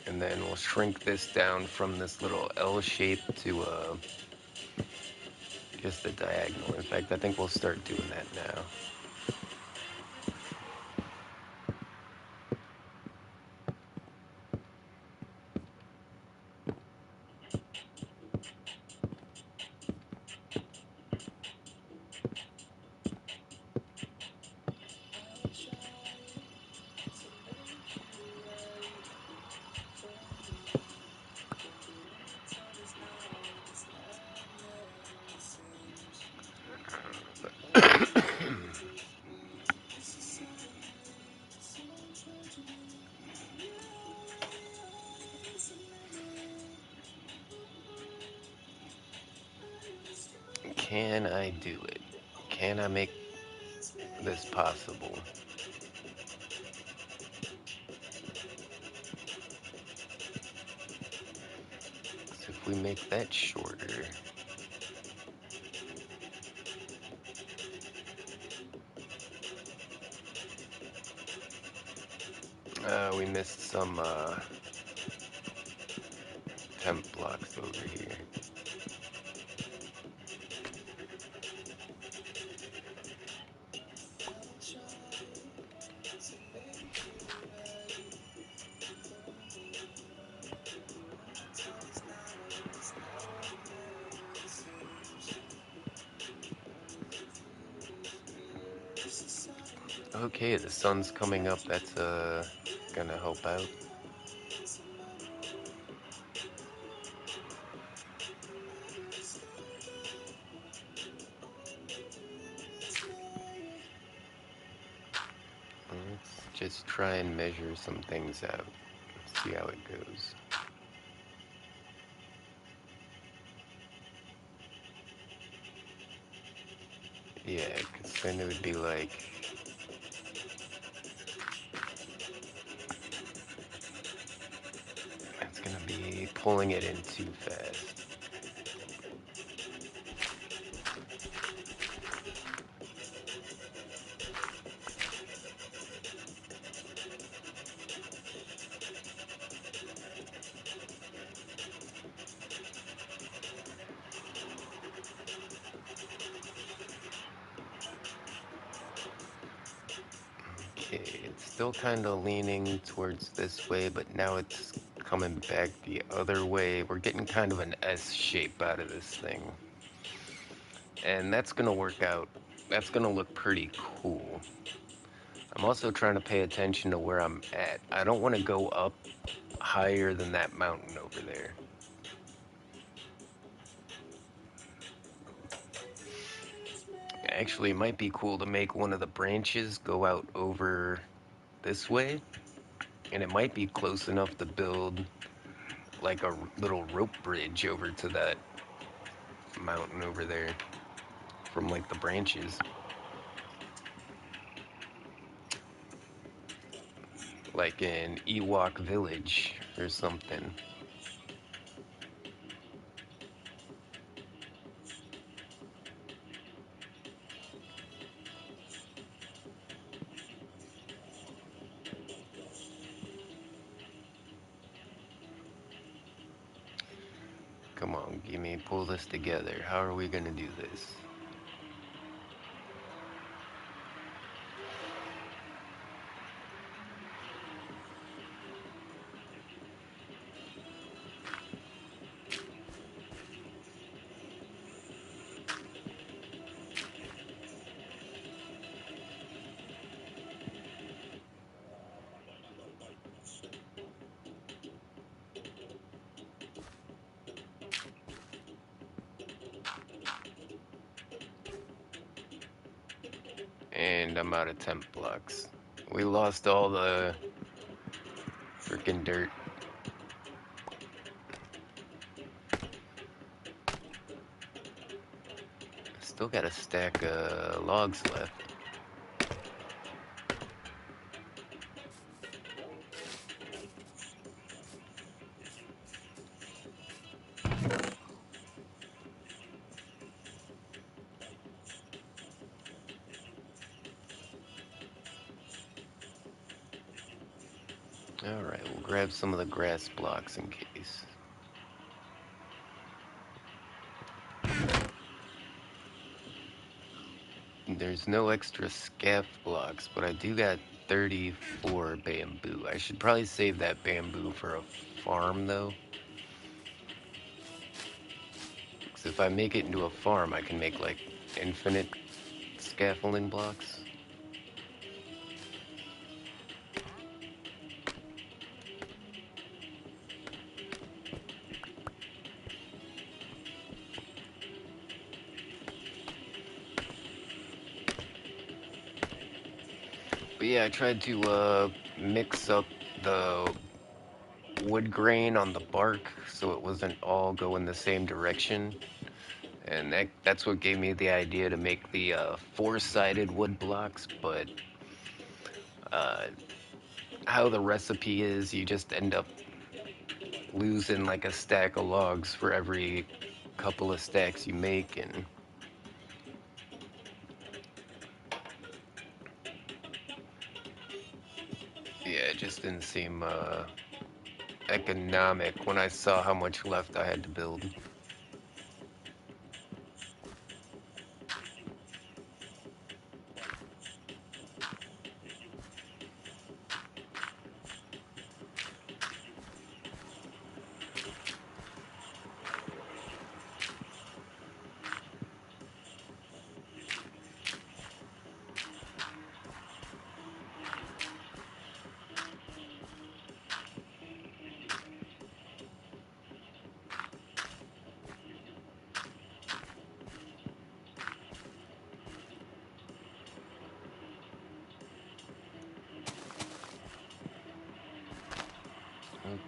And then we'll shrink this down from this little L shape to just a diagonal. In fact, I think we'll start doing that now. Can I do it? Can I make this possible? So if we make that shorter, we missed some temp blocks over here. Okay, the sun's coming up. That's gonna help out. Let's just try and measure some things out. See how it goes. Yeah, because then it would be like it's gonna be pulling it in too fast. Okay, it's still kind of leaning towards this way, but now it's coming back the other way. We're getting kind of an S shape out of this thing. And that's gonna work out. That's gonna look pretty cool. I'm also trying to pay attention to where I'm at. I don't want to go up higher than that mountain over there. Actually, it might be cool to make one of the branches go out over this way, and it might be close enough to build like a little rope bridge over to that mountain over there from like the branches, like in Ewok Village or something. Come on, gimme, pull this together. How are we gonna do this? And I'm out of temp blocks. We lost all the freaking dirt. Still got a stack of logs left. Alright, we'll grab some of the grass blocks in case. There's no extra scaff blocks, but I do got 34 bamboo. I should probably save that bamboo for a farm, though. Because if I make it into a farm, I can make, like, infinite scaffolding blocks. But yeah, I tried to, mix up the wood grain on the bark so it wasn't all go in the same direction. And that's what gave me the idea to make the four-sided wood blocks. But uh, how the recipe is, you just end up losing like a stack of logs for every couple of stacks you make, and yeah, it just didn't seem economic when I saw how much left I had to build.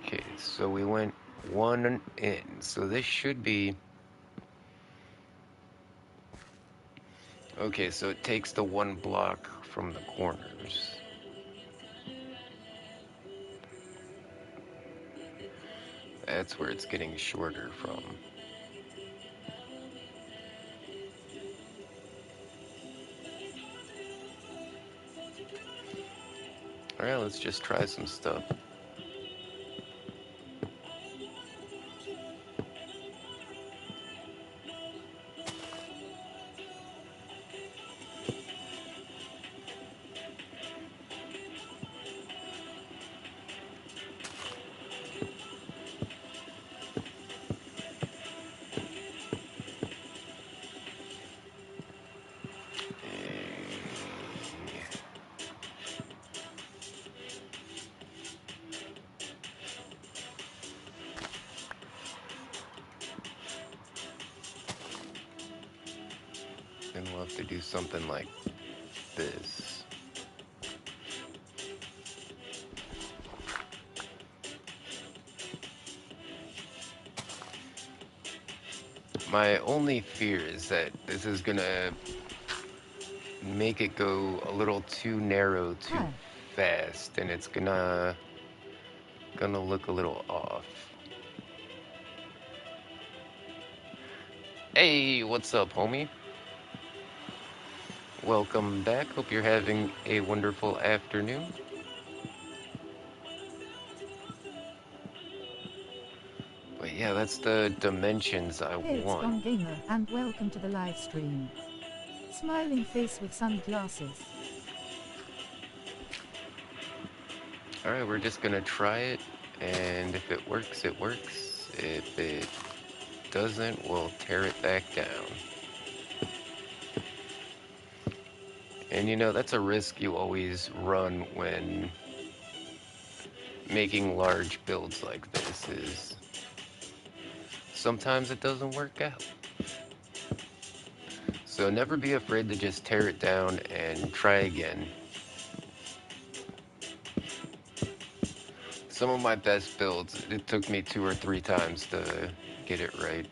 Okay, so we went one in, so this should be okay. So it takes the one block from the corners. That's where it's getting shorter from. All right, let's just try some stuff. Then we'll have to do something like this. My only fear is that this is gonna make it go a little too narrow too Hi. fast, and it's gonna look a little off. Hey, what's up, homie? Welcome back. Hope you're having a wonderful afternoon. But yeah, that's the dimensions I Hey, it's want. Gone Gamer, and welcome to the live stream. Smiling face with sunglasses. Alright, we're just gonna try it, and if it works, it works. If it doesn't, we'll tear it back down. And you know, that's a risk you always run when making large builds like this is sometimes it doesn't work out. So never be afraid to just tear it down and try again. Some of my best builds, it took me 2 or 3 times to get it right.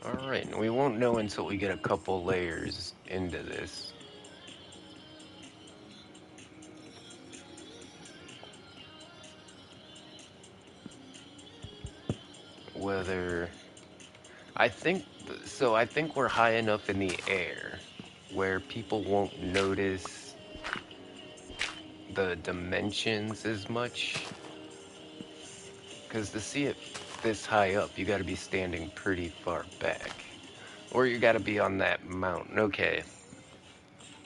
Alright, and we won't know until we get a couple layers into this whether I think we're high enough in the air where people won't notice the dimensions as much. Because to see it this high up, you got to be standing pretty far back. Or you got to be on that mountain. Okay,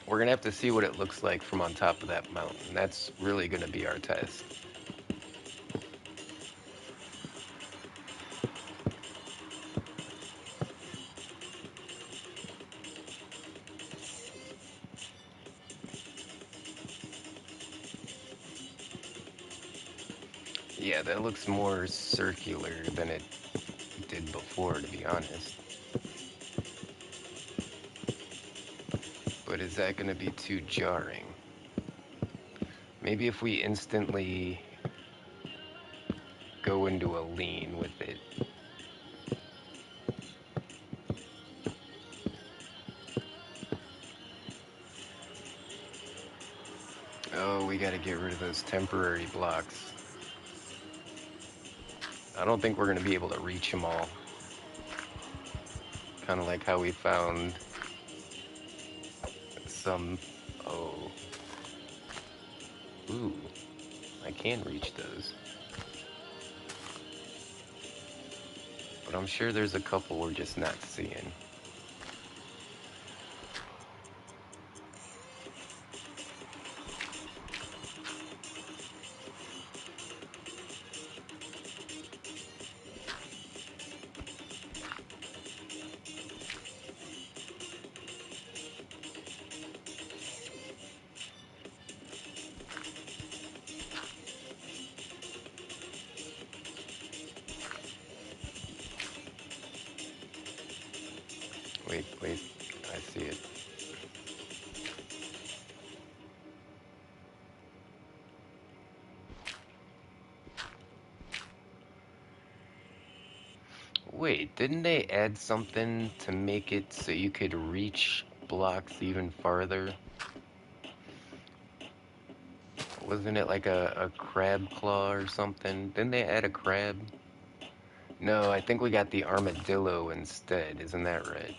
we're going to have to see what it looks like from on top of that mountain. That's really going to be our test. Yeah, that looks more circular than it did before, to be honest. But is that going to be too jarring? Maybe if we instantly go into a lean with it. Oh, we got to get rid of those temporary blocks. I don't think we're going to be able to reach them all. Kind of like how we found some... Oh. Ooh. I can reach those. But I'm sure there's a couple we're just not seeing. Wait, wait. I see it. Wait, didn't they add something to make it so you could reach blocks even farther? Wasn't it like a crab claw or something? Didn't they add a crab? No, I think we got the armadillo instead. Isn't that right?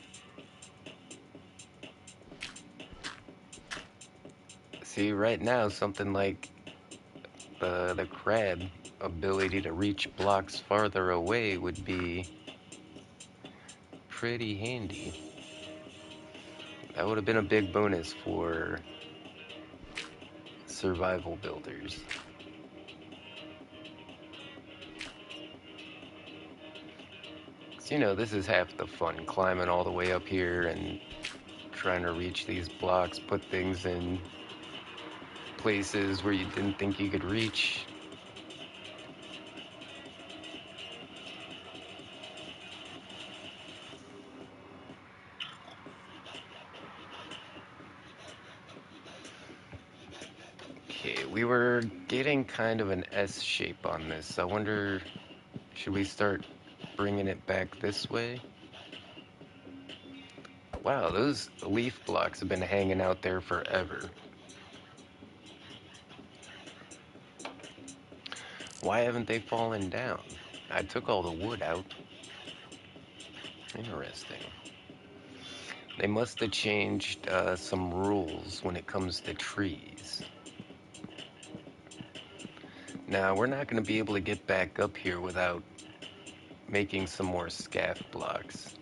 See, right now, something like the crab ability to reach blocks farther away would be pretty handy. That would have been a big bonus for survival builders. 'Cause, you know, this is half the fun, climbing all the way up here and trying to reach these blocks, put things in places where you didn't think you could reach. Okay, we were getting kind of an S shape on this. I wonder, should we start bringing it back this way? Wow, those leaf blocks have been hanging out there forever. Why haven't they fallen down? I took all the wood out. Interesting. They must have changed some rules when it comes to trees. Now, we're not going to be able to get back up here without making some more scaff blocks.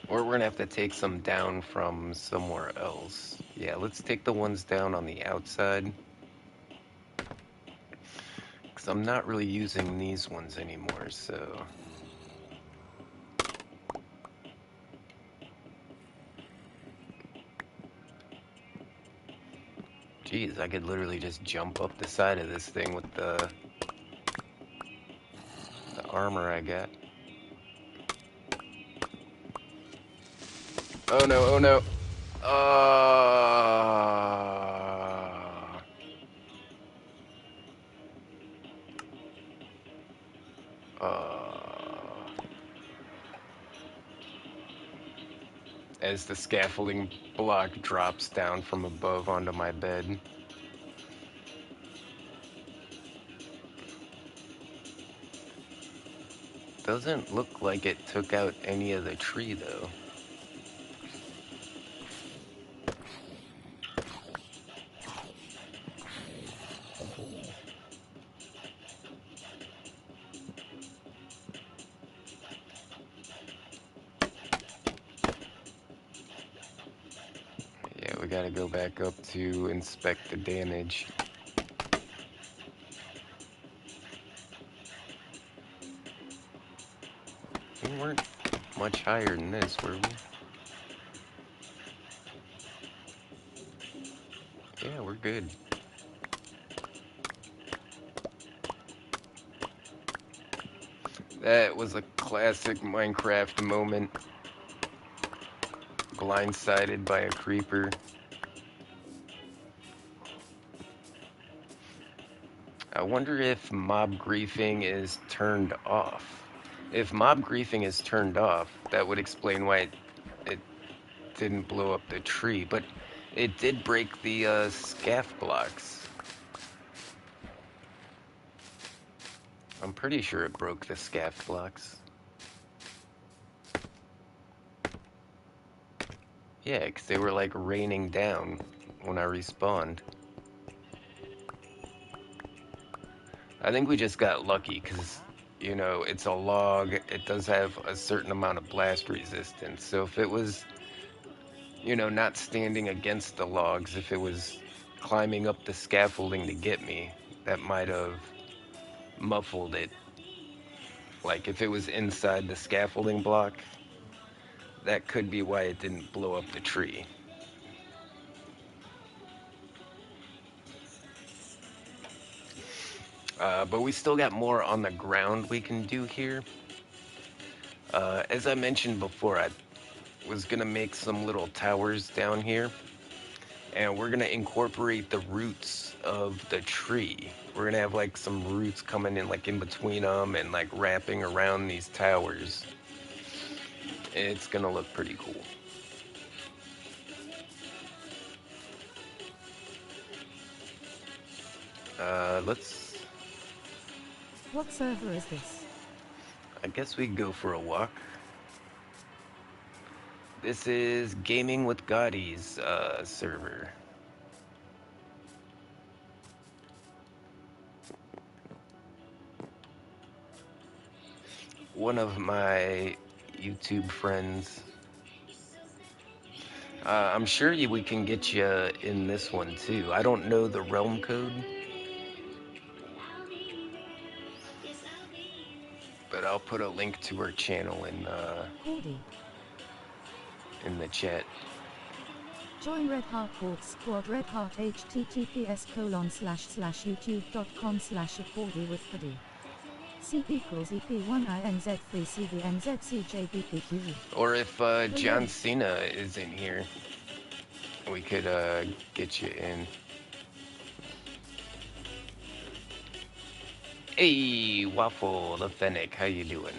Or we're going to have to take some down from somewhere else. Yeah, let's take the ones down on the outside. Because I'm not really using these ones anymore, so... Geez, I could literally just jump up the side of this thing with the armor I got. Oh no, oh no. Uh, as the scaffolding block drops down from above onto my bed. Doesn't look like it took out any of the tree though. Yeah, we gotta go back up to inspect the damage. We weren't much higher than this, were we? Yeah, we're good. That was a classic Minecraft moment. Blindsided by a creeper. I wonder if mob griefing is turned off. If mob griefing is turned off, that would explain why it didn't blow up the tree. But it did break the scaff blocks. I'm pretty sure it broke the scaff blocks. Yeah, 'cause they were like raining down when I respawned. I think we just got lucky because, you know, it's a log. It does have a certain amount of blast resistance. So if it was, you know, not standing against the logs, if it was climbing up the scaffolding to get me, that might have muffled it. Like if it was inside the scaffolding block, that could be why it didn't blow up the tree. But we still got more on the ground we can do here. As I mentioned before, I was gonna make some little towers down here, and we're gonna incorporate the roots of the tree. We're gonna have like some roots coming in like in between them and like wrapping around these towers. It's gonna look pretty cool. Let's, What server is this? I guess we go for a walk. This is Gaming with Gotti's server. One of my YouTube friends. I'm sure we can get you in this one too. I don't know the realm code, but I'll put a link to her channel Cordy. in the chat. Join Red Heart Horde Squad Red Heart https://youtube.com/accordy with Cordy. C equals EP1INZ3CVNZCJBPQ. Or if John Cena is in here, we could get you in. Hey, Waffle the Fennec, how you doing?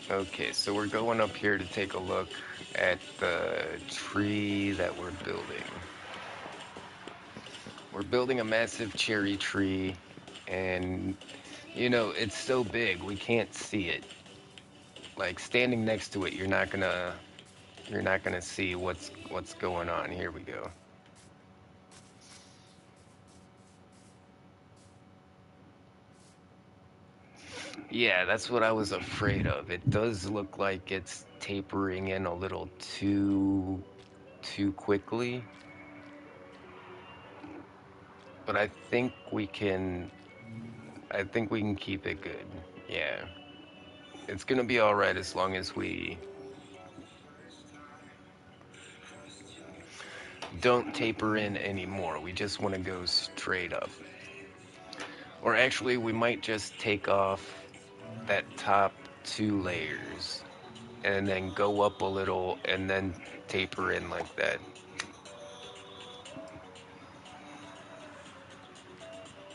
Okay, so we're going up here to take a look at the tree that we're building. We're building a massive cherry tree, and you know, it's so big we can't see it. Like standing next to it, you're not gonna see what's going on. Here we go. Yeah, that's what I was afraid of. It does look like it's tapering in a little too quickly. But I think we can keep it good. Yeah. It's gonna be alright as long as we don't taper in anymore. We just want to go straight up. Or actually, we might just take off that top 2 layers and then go up a little and then taper in like that.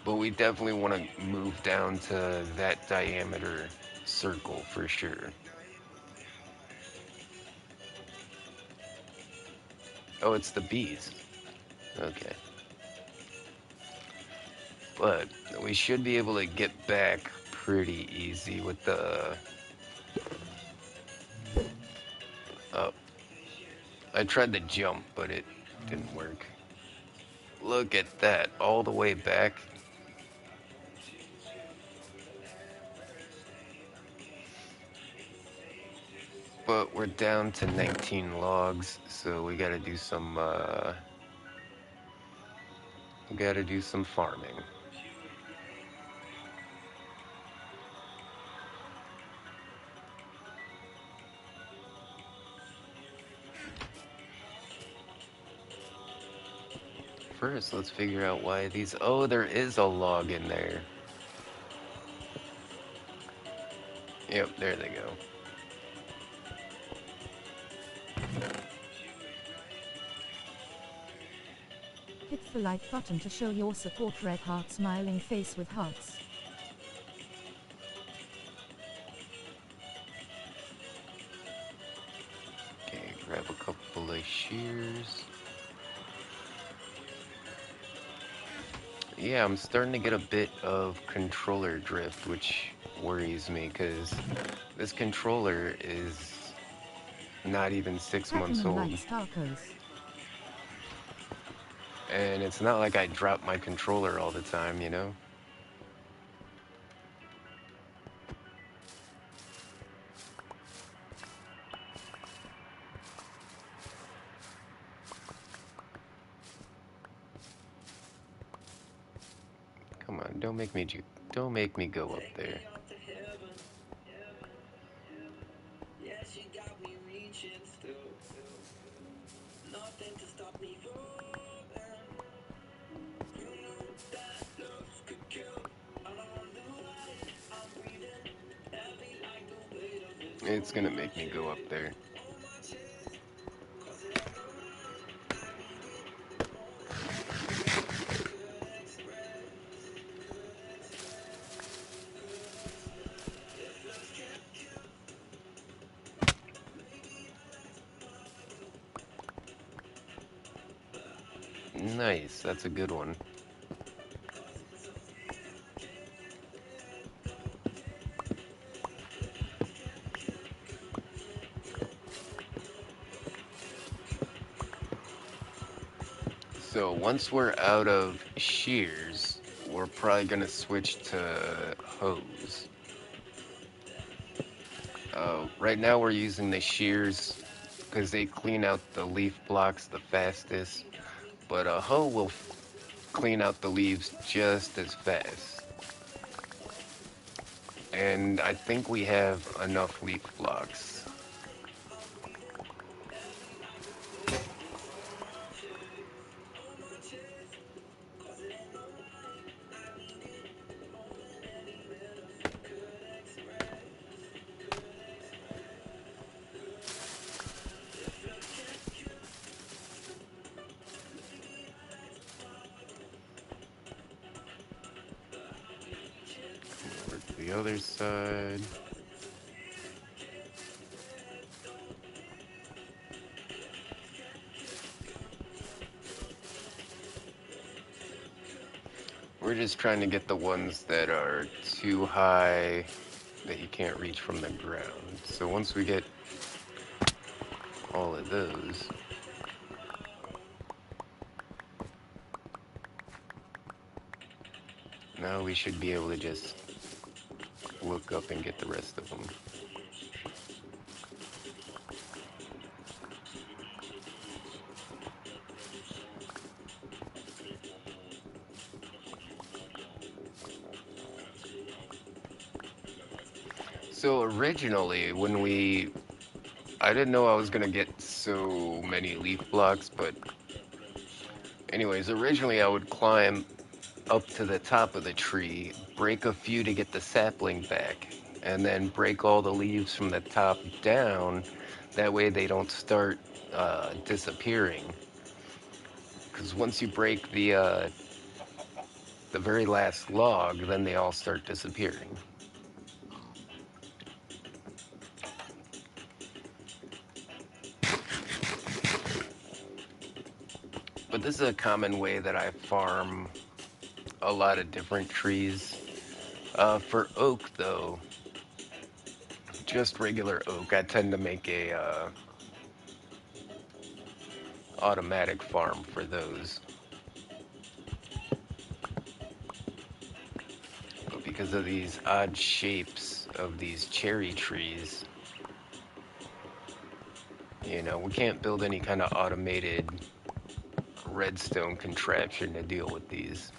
But we definitely want to move down to that diameter circle for sure. Oh, it's the bees. Okay. But we should be able to get back pretty easy with the... Oh, I tried to jump, but it didn't work. Look at that, all the way back. But we're down to 19 logs, so we gotta do some farming. first, let's figure out why these... Oh, there is a log in there. Yep, there they go. Hit the like button to show your support. Red heart smiling face with hearts. Okay, grab a couple of shears. Yeah, I'm starting to get a bit of controller drift, which worries me, because this controller is not even 6 months Chatt'n old. likes tacos. And it's not like I drop my controller all the time, you know? Come on, don't make me go up there. It's gonna make me go up there. Nice, that's a good one. So once we're out of shears, we're probably gonna switch to hose. Right now we're using the shears because they clean out the leaf blocks the fastest, but a hoe will clean out the leaves just as fast. And I think we have enough leaf blocks. Over to the other side. We're just trying to get the ones that are too high that you can't reach from the ground. So once we get all of those, now we should be able to just look up and get the rest of them. So originally, I didn't know I was gonna get so many leaf blocks, but anyways, originally I would climb up to the top of the tree, break a few to get the sapling back, and then break all the leaves from the top down. That way they don't start disappearing. Because once you break the very last log, then they all start disappearing. But this is a common way that I farm a lot of different trees. For oak, though, just regular oak, I tend to make a automatic farm for those. But because of these odd shapes of these cherry trees, we can't build any kind of automated redstone contraption to deal with these.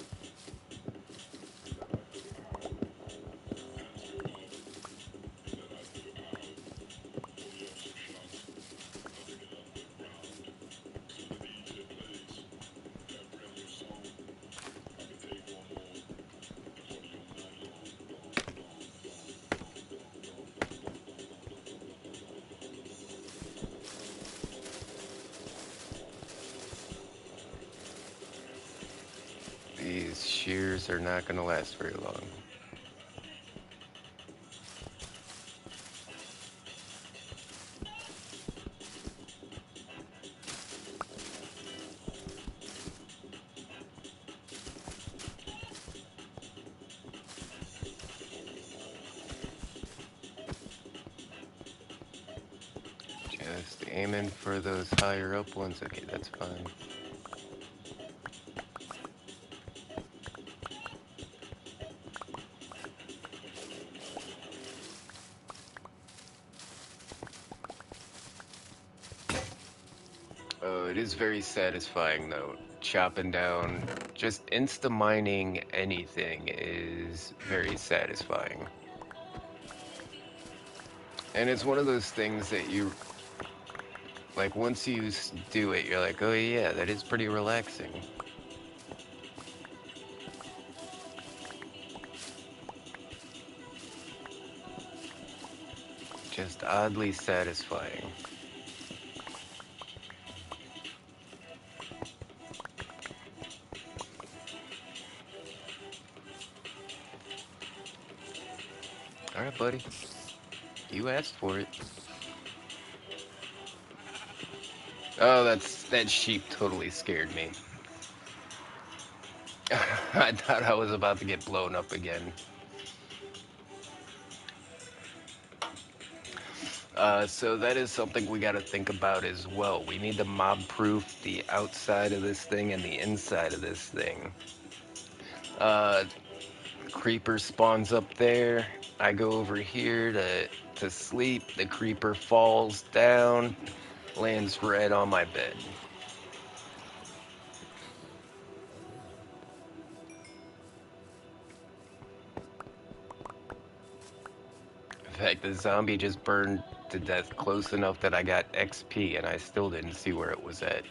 shears are not going to last very long. Just aiming for those higher up ones. Okay, that's fine. It is very satisfying though. Chopping down, just insta mining anything is very satisfying. And it's one of those things that you, like, once you do it, you're like, oh yeah, that is pretty relaxing. Just oddly satisfying. Alright, buddy. You asked for it. Oh, that sheep totally scared me. I thought I was about to get blown up again. So that is something we got to think about as well. We need to mob-proof the outside of this thing and the inside of this thing. Uh, Creeper spawns up there. I go over here to sleep. The creeper falls down, lands right on my bed. In fact, the zombie just burned to death close enough that I got XP, and I still didn't see where it was at.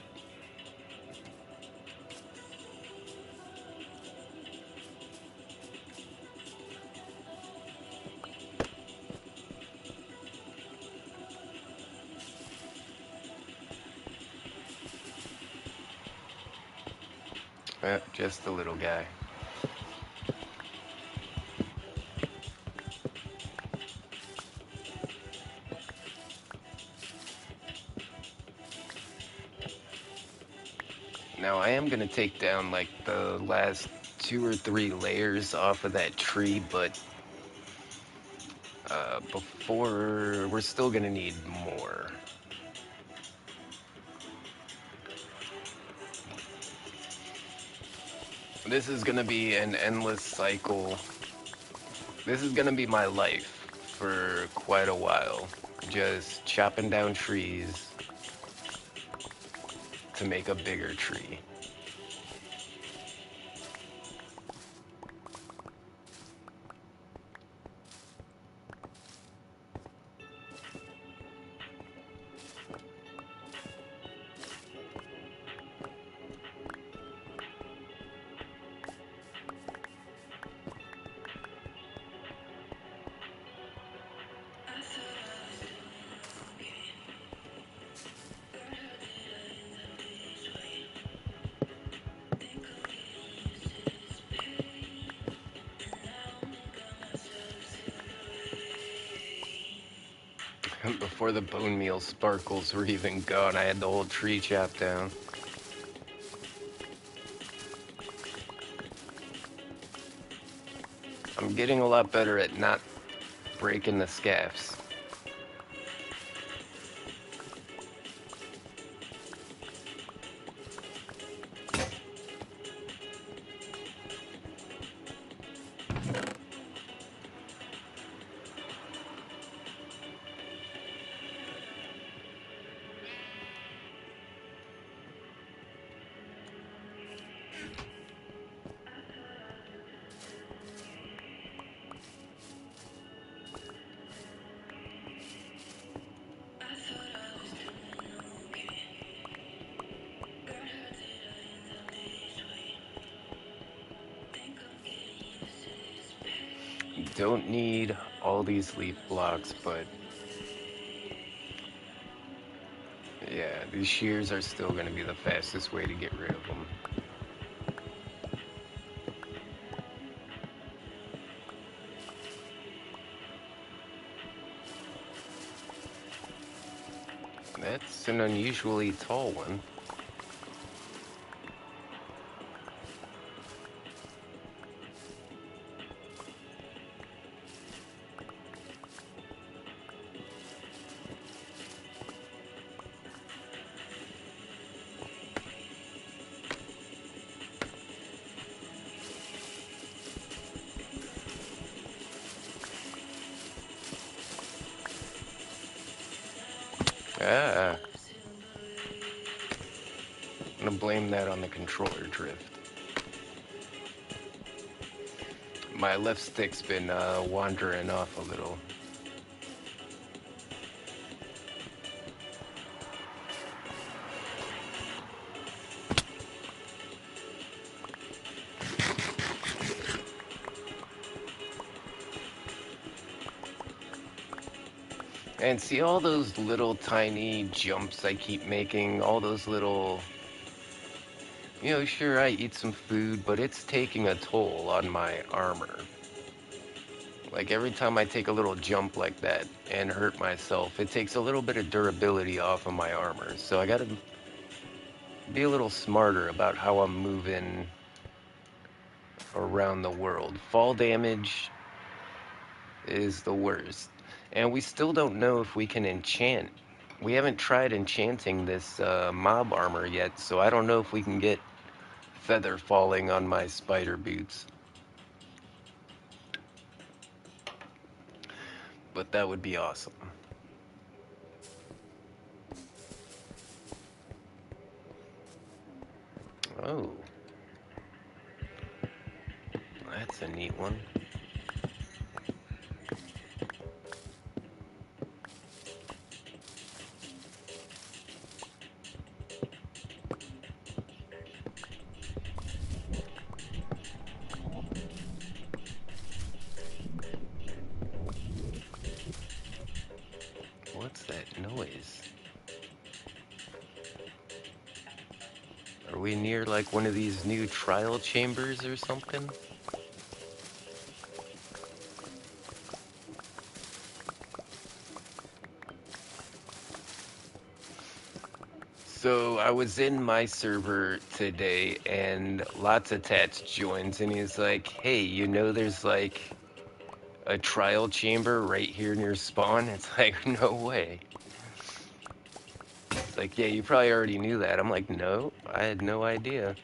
Just a little guy. Now I am gonna take down like the last 2 or 3 layers off of that tree, but before we're still gonna need more. This is gonna be an endless cycle. This is gonna be my life for quite a while. Just chopping down trees to make a bigger tree. Before the bone meal sparkles were even gone, I had the whole tree chopped down. I'm getting a lot better at not breaking the scaffs. Don't need all these leaf blocks, but yeah, these shears are still going to be the fastest way to get rid of them. That's an unusually tall one. Ah, I'm gonna blame that on the controller drift. My left stick's been wandering off a little. And see all those little tiny jumps I keep making, all those little, sure, I eat some food, but it's taking a toll on my armor. Like every time I take a little jump like that and hurt myself, it takes a little bit of durability off of my armor. So I gotta be a little smarter about how I'm moving around the world. Fall damage is the worst. And we still don't know if we can enchant. We haven't tried enchanting this mob armor yet, so I don't know if we can get feather falling on my spider boots. But that would be awesome. Oh, that's a neat one. What's that noise? Are we near like one of these new trial chambers or something? So I was in my server today and lots of tats joins and he's like, hey, there's like a trial chamber right here near spawn? It's like, no way. It's like, yeah, you probably already knew that. I'm like, no, I had no idea.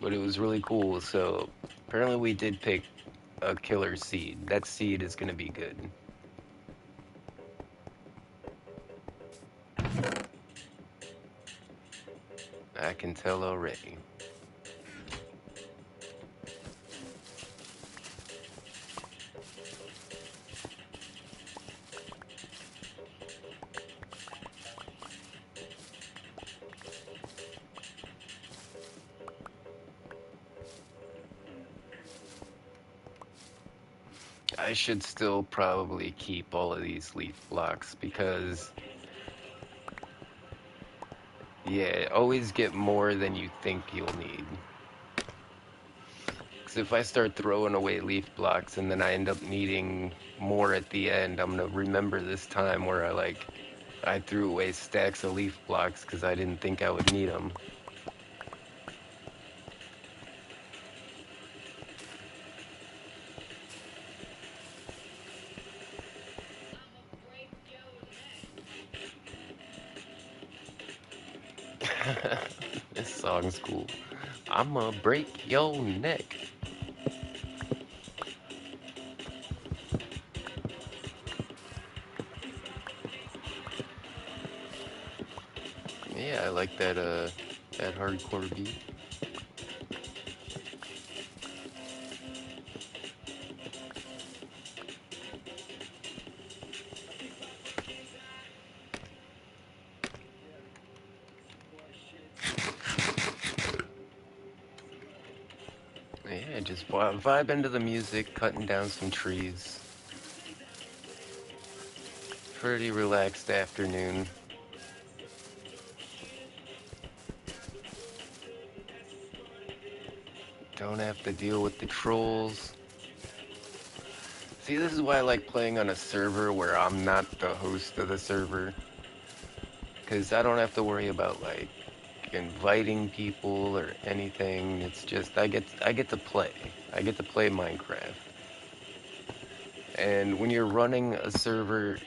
But it was really cool. So apparently we did pick a killer seed. That seed is going to be good. I can tell already. I should still probably keep all of these leaf blocks because, yeah, always get more than you think you'll need. Because if I start throwing away leaf blocks and then I end up needing more at the end, I'm gonna remember this time where I threw away stacks of leaf blocks because I didn't think I would need them. This song's cool. I'ma break your neck. Yeah, I like that hardcore beat. Yeah, just vibe into the music, cutting down some trees. Pretty relaxed afternoon. Don't have to deal with the trolls. See, this is why I like playing on a server where I'm not the host of the server, because I don't have to worry about like inviting people or anything. It's just I get to play. I get to play Minecraft. And when you're running a server,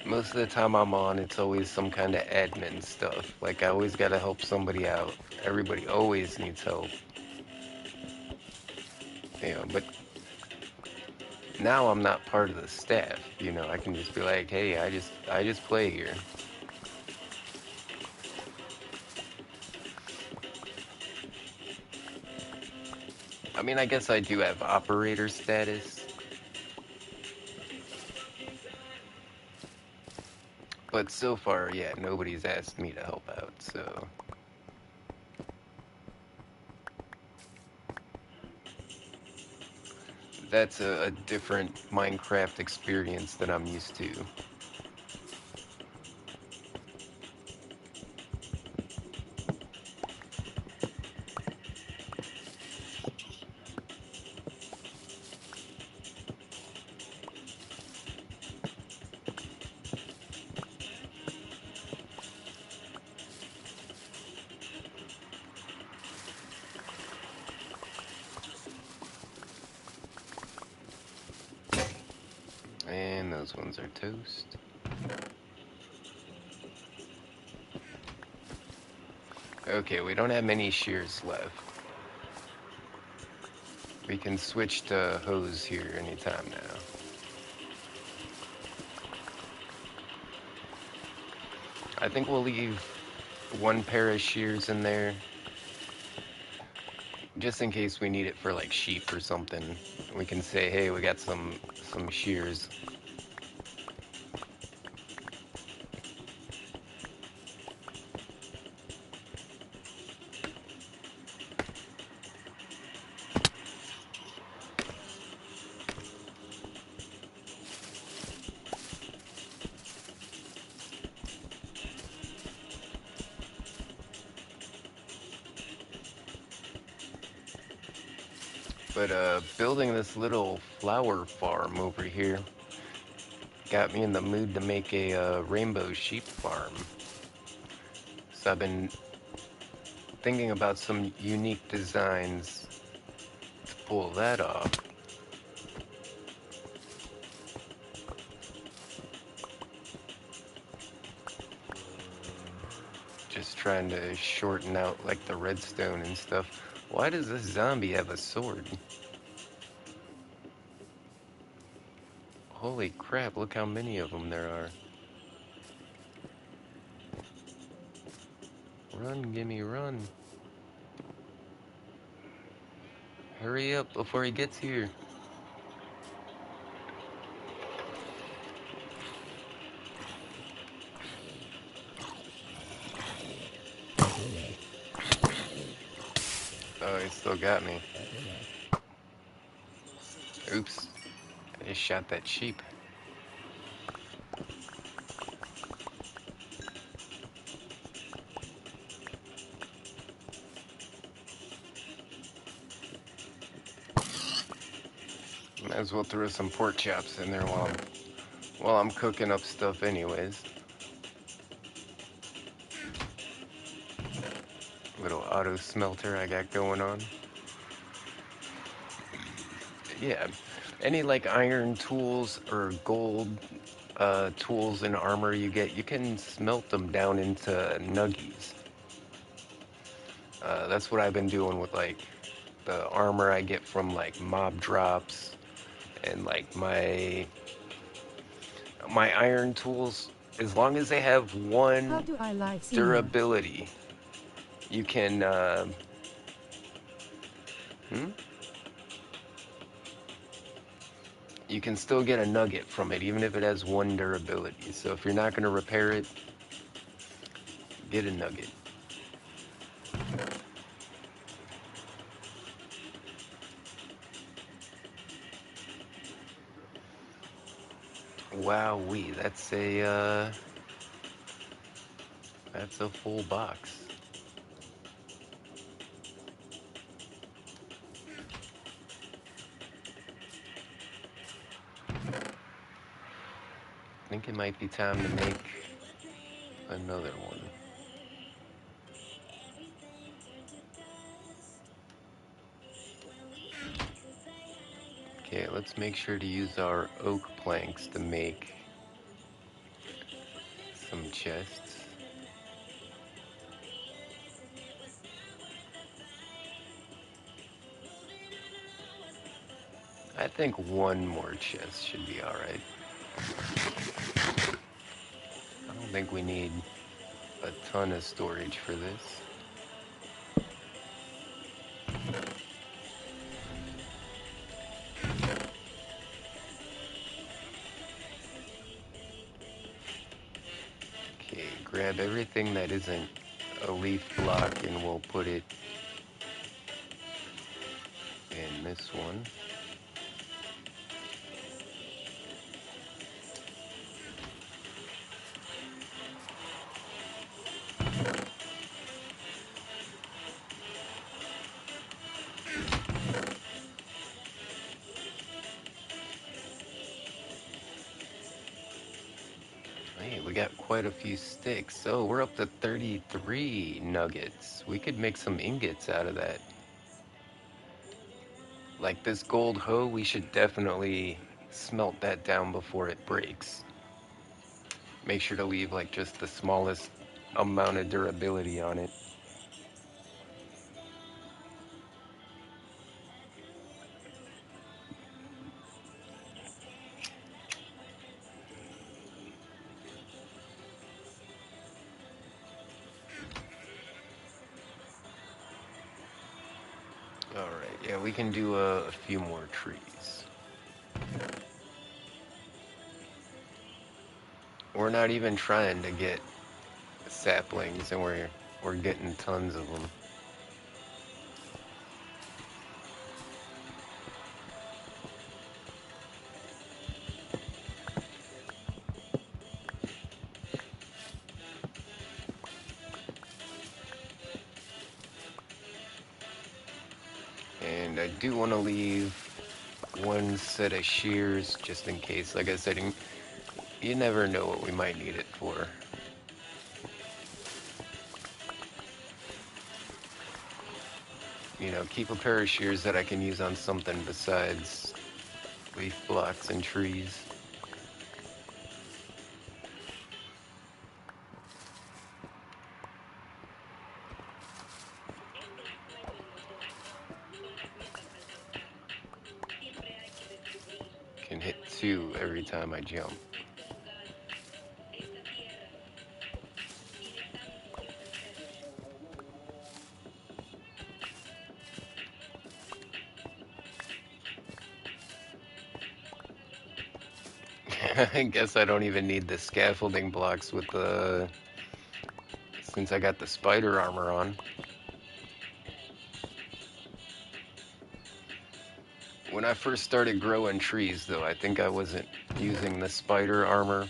most of the time I'm on, it's always some kind of admin stuff. Like I always got to help somebody out. Everybody always needs help, but now I'm not part of the staff. I can just be like, "Hey, I just play here." I mean, I guess I do have operator status, but so far, yeah, nobody's asked me to help out. So that's a different Minecraft experience than I'm used to. And those ones are toast. Okay, we don't have many shears left. We can switch to hose here anytime now. I think we'll leave one pair of shears in there just in case we need it for like sheep or something. We can say, hey, we got some shears. But building this little flower farm over here got me in the mood to make a rainbow sheep farm. So I've been thinking about some unique designs to pull that off. Just trying to shorten out like the redstone and stuff. Why does this zombie have a sword? Holy crap, look how many of them there are. Run, gimme, run. Hurry up before he gets here. Oh, he still got me. Oops, I just shot that sheep. Might as well throw some pork chops in there while I'm cooking up stuff anyways. Little auto smelter I got going on. Yeah, any like iron tools or gold tools and armor you get, you can smelt them down into nuggies. That's what I've been doing with like the armor I get from like mob drops and like my iron tools. As long as they have How one do I like senior? durability, you can hmm? You can still get a nugget from it, even if it has one durability. So if you're not going to repair it, get a nugget. Wowee, that's a full box. I think it might be time to make another one. Okay, let's make sure to use our oak planks to make some chests. I think one more chest should be alright. I don't think we need a ton of storage for this. Okay, grab everything that isn't a leaf block and we'll put it in this one. Hey, we got quite a few sticks. So we're up to 33 nuggets. We could make some ingots out of that. Like this gold hoe, we should definitely smelt that down before it breaks. Make sure to leave like just the smallest amount of durability on it. Alright, yeah, we can do a few more trees. We're not even trying to get saplings, and we're getting tons of them. And I do want to leave one set of shears just in case. Like I said, you never know what we might need it for. You know, keep a pair of shears that I can use on something besides leaf blocks and trees. Can hit 2 every time I jump. I guess I don't even need the scaffolding blocks with the since I got the spider armor on. When I first started growing trees, though, I think I wasn't using the spider armor.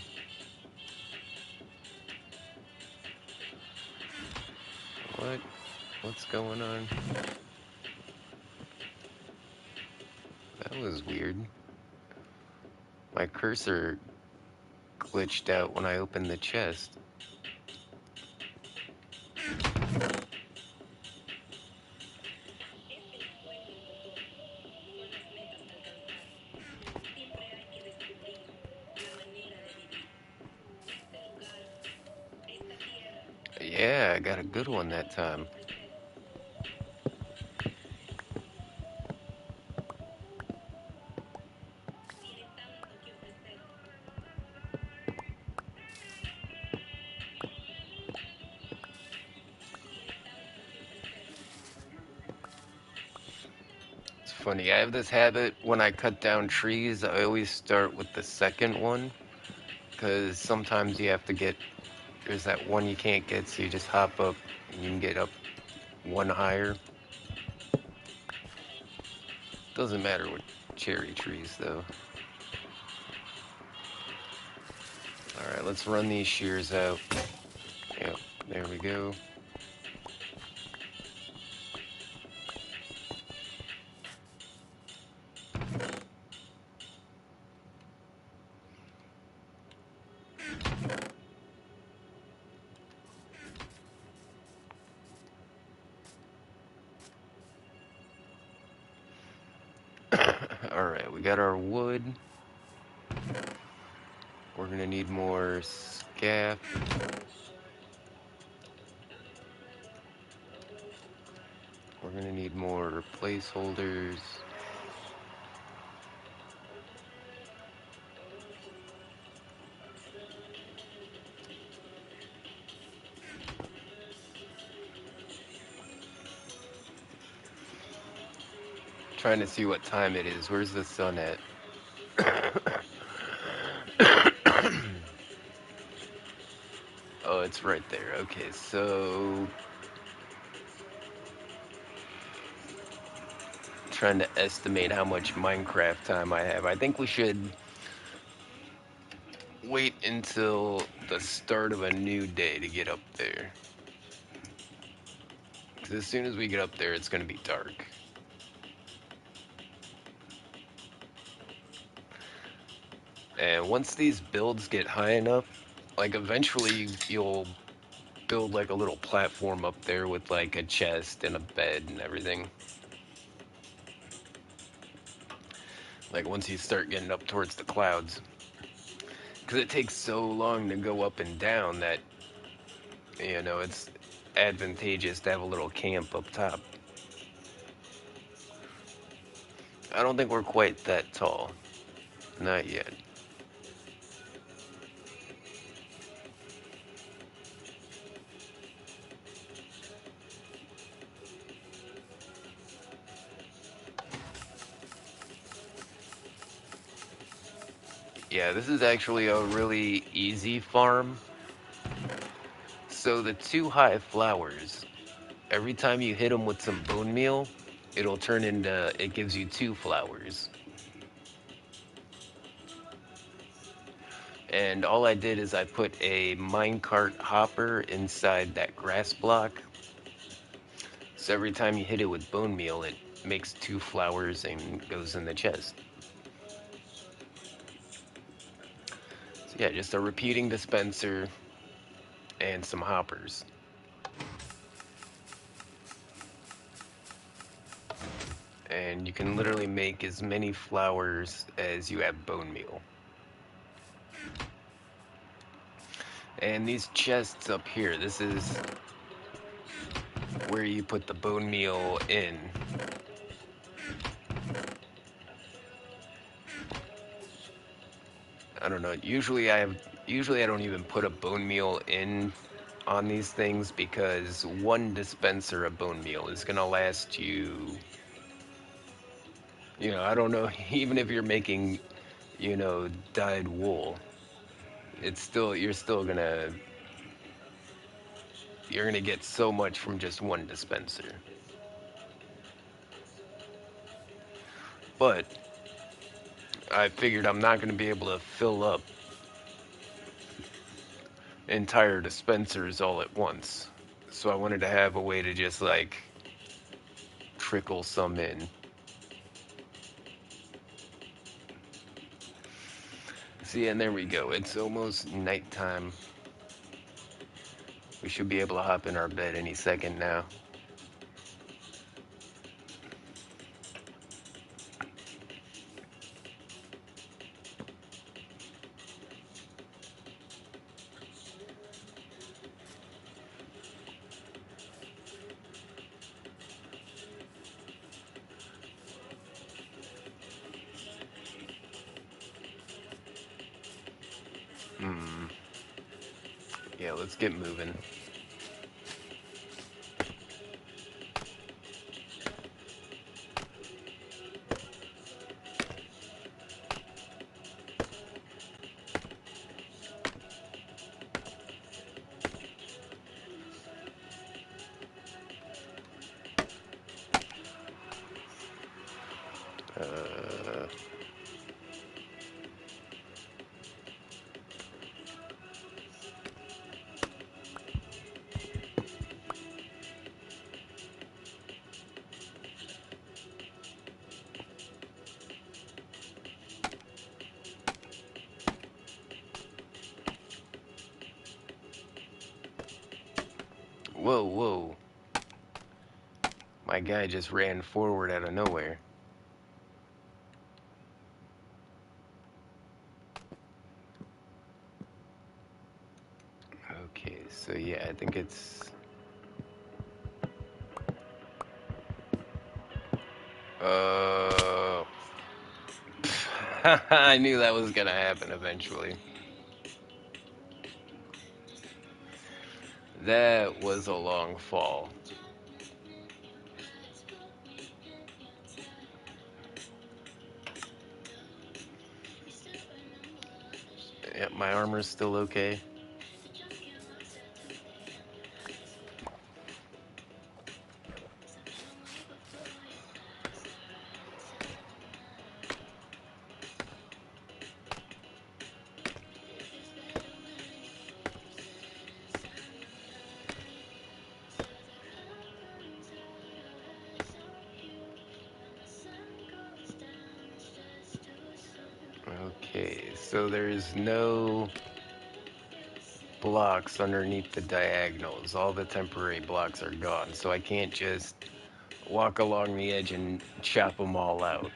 What? What's going on? That was weird. My cursor glitched out when I opened the chest. Yeah, I got a good one that time. It's funny, I have this habit when I cut down trees, I always start with the second one, because sometimes you have to get, there's that one you can't get, so you just hop up and you can get up one higher. Doesn't matter with cherry trees, though. Alright, let's run these shears out. Yep, there we go. Alright, we got our wood. We're gonna need more scaff. We're gonna need more placeholders. Trying to see what time it is. Where's the sun at? Oh, it's right there. Okay, so trying to estimate how much Minecraft time I have. I think we should wait until the start of a new day to get up there. Because as soon as we get up there, it's going to be dark. And once these builds get high enough, like eventually you'll build like a little platform up there with like a chest and a bed and everything. Like once you start getting up towards the clouds. Because it takes so long to go up and down that, it's advantageous to have a little camp up top. I don't think we're quite that tall. Not yet. Yeah, this is actually a really easy farm. So the two high flowers, every time you hit them with some bone meal, it gives you two flowers. And all I did is I put a minecart hopper inside that grass block. So every time you hit it with bone meal, it makes two flowers and goes in the chest. So yeah, just a repeating dispenser and some hoppers. And you can literally make as many flowers as you have bone meal. And these chests up here, this is where you put the bone meal in. I don't know. Usually I don't even put a bone meal in on these things because one dispenser of bone meal is gonna last you. I don't know. Even if you're making, dyed wool, you're gonna get so much from just one dispenser. But I figured I'm not gonna be able to fill up entire dispensers all at once. So I wanted to have a way to just like trickle some in. See, and there we go. It's almost nighttime. We should be able to hop in our bed any second now. Hmm. Yeah, let's get moving. Uh, whoa, whoa. My guy just ran forward out of nowhere. Okay, so yeah, I think it's... Oh. I knew that was gonna happen eventually. That was a long fall. Yeah, my armor's still okay. Okay, so there's no blocks underneath the diagonals. All the temporary blocks are gone, so I can't just walk along the edge and chop them all out.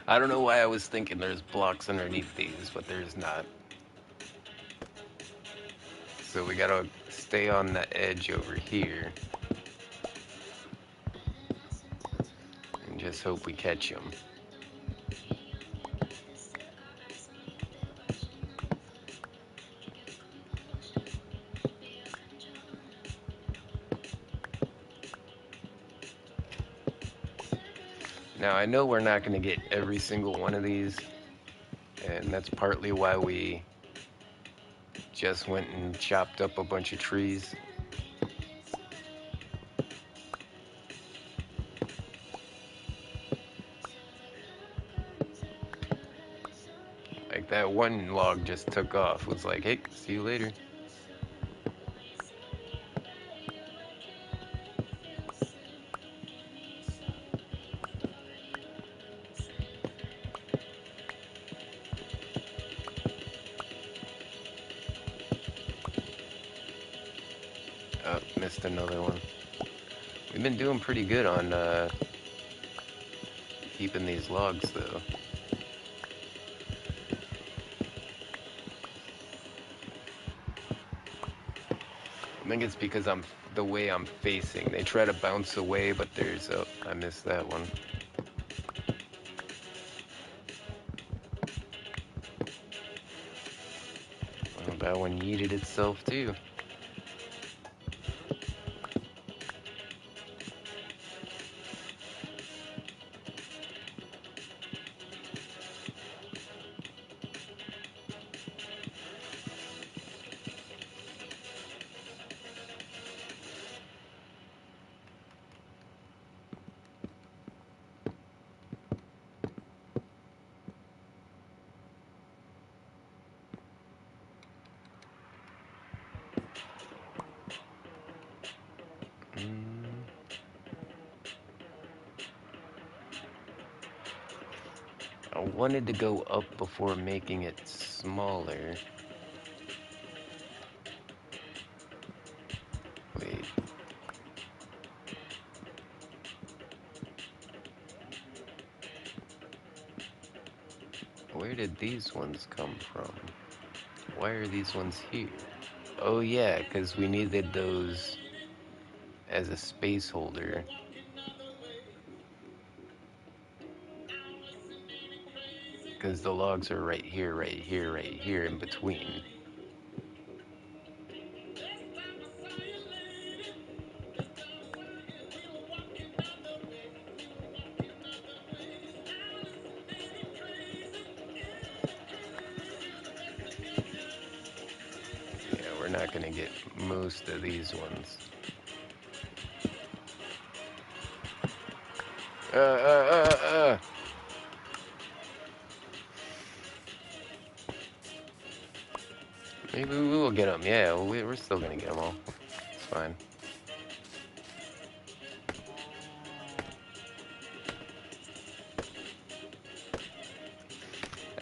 I don't know why I was thinking there's blocks underneath these, but there's not. So we gotta stay on the edge over here and just hope we catch them. Now I know we're not gonna get every single one of these, and that's partly why we just went and chopped up a bunch of trees. Like that one log just took off, was like, hey, see you later. Oh, missed another one. We've been doing pretty good on keeping these logs though. I think it's because I'm the way I'm facing. They try to bounce away, but there's oh, I missed that one. Well, that one yeeted itself too. Mm, I wanted to go up before making it smaller. Wait, where did these ones come from? Why are these ones here? Oh yeah, because we needed those as a space holder. Because the logs are right here, right here, right here in between. Yeah, we're not gonna get most of these ones. Uh, uh, uh, uh. Maybe we will get them. Yeah, we're still gonna get them all. It's fine.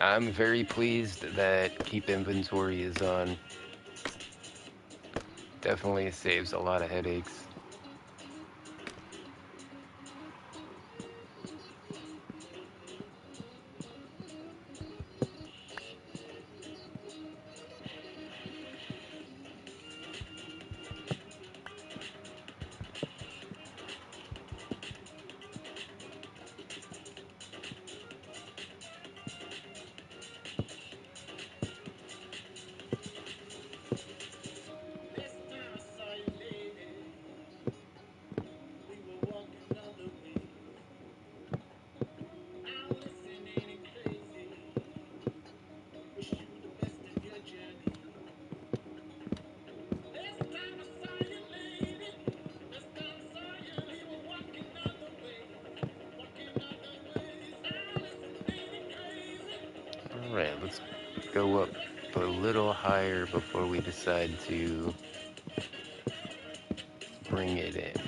I'm very pleased that keep inventory is on. Definitely saves a lot of headaches. go up a little higher before we decide to bring it in.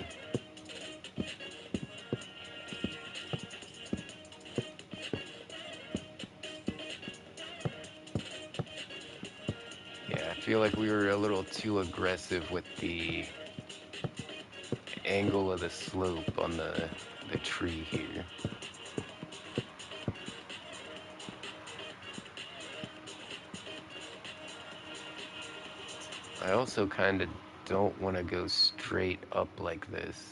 Yeah, I feel like we were a little too aggressive with the angle of the slope on the tree here. I also kind of don't want to go straight up like this.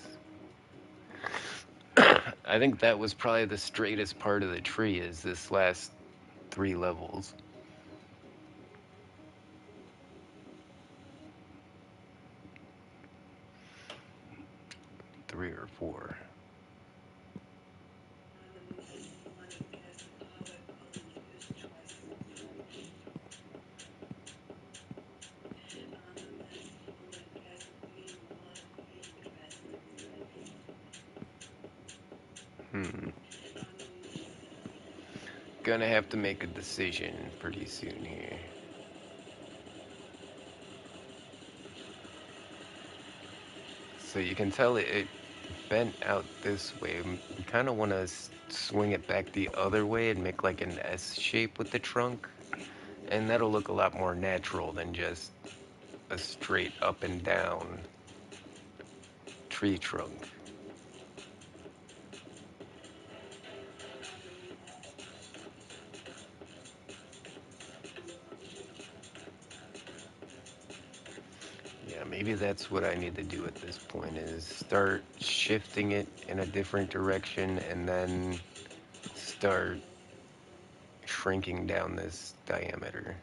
I think that was probably the straightest part of the tree is this last 3 levels. 3 or 4. Hmm. Gonna have to make a decision pretty soon here. So you can tell it bent out this way. We kind of want to swing it back the other way and make like an S shape with the trunk. And that'll look a lot more natural than just a straight up and down tree trunk. Yeah, maybe that's what I need to do at this point is start shifting it in a different direction and then start shrinking down this diameter.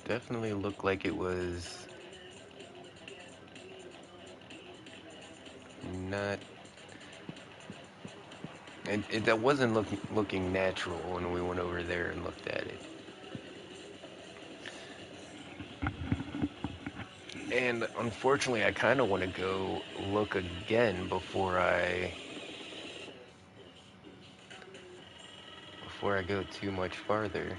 Definitely looked like it was not. That wasn't looking natural when we went over there and looked at it. And unfortunately, I kind of want to go look again before I go too much farther.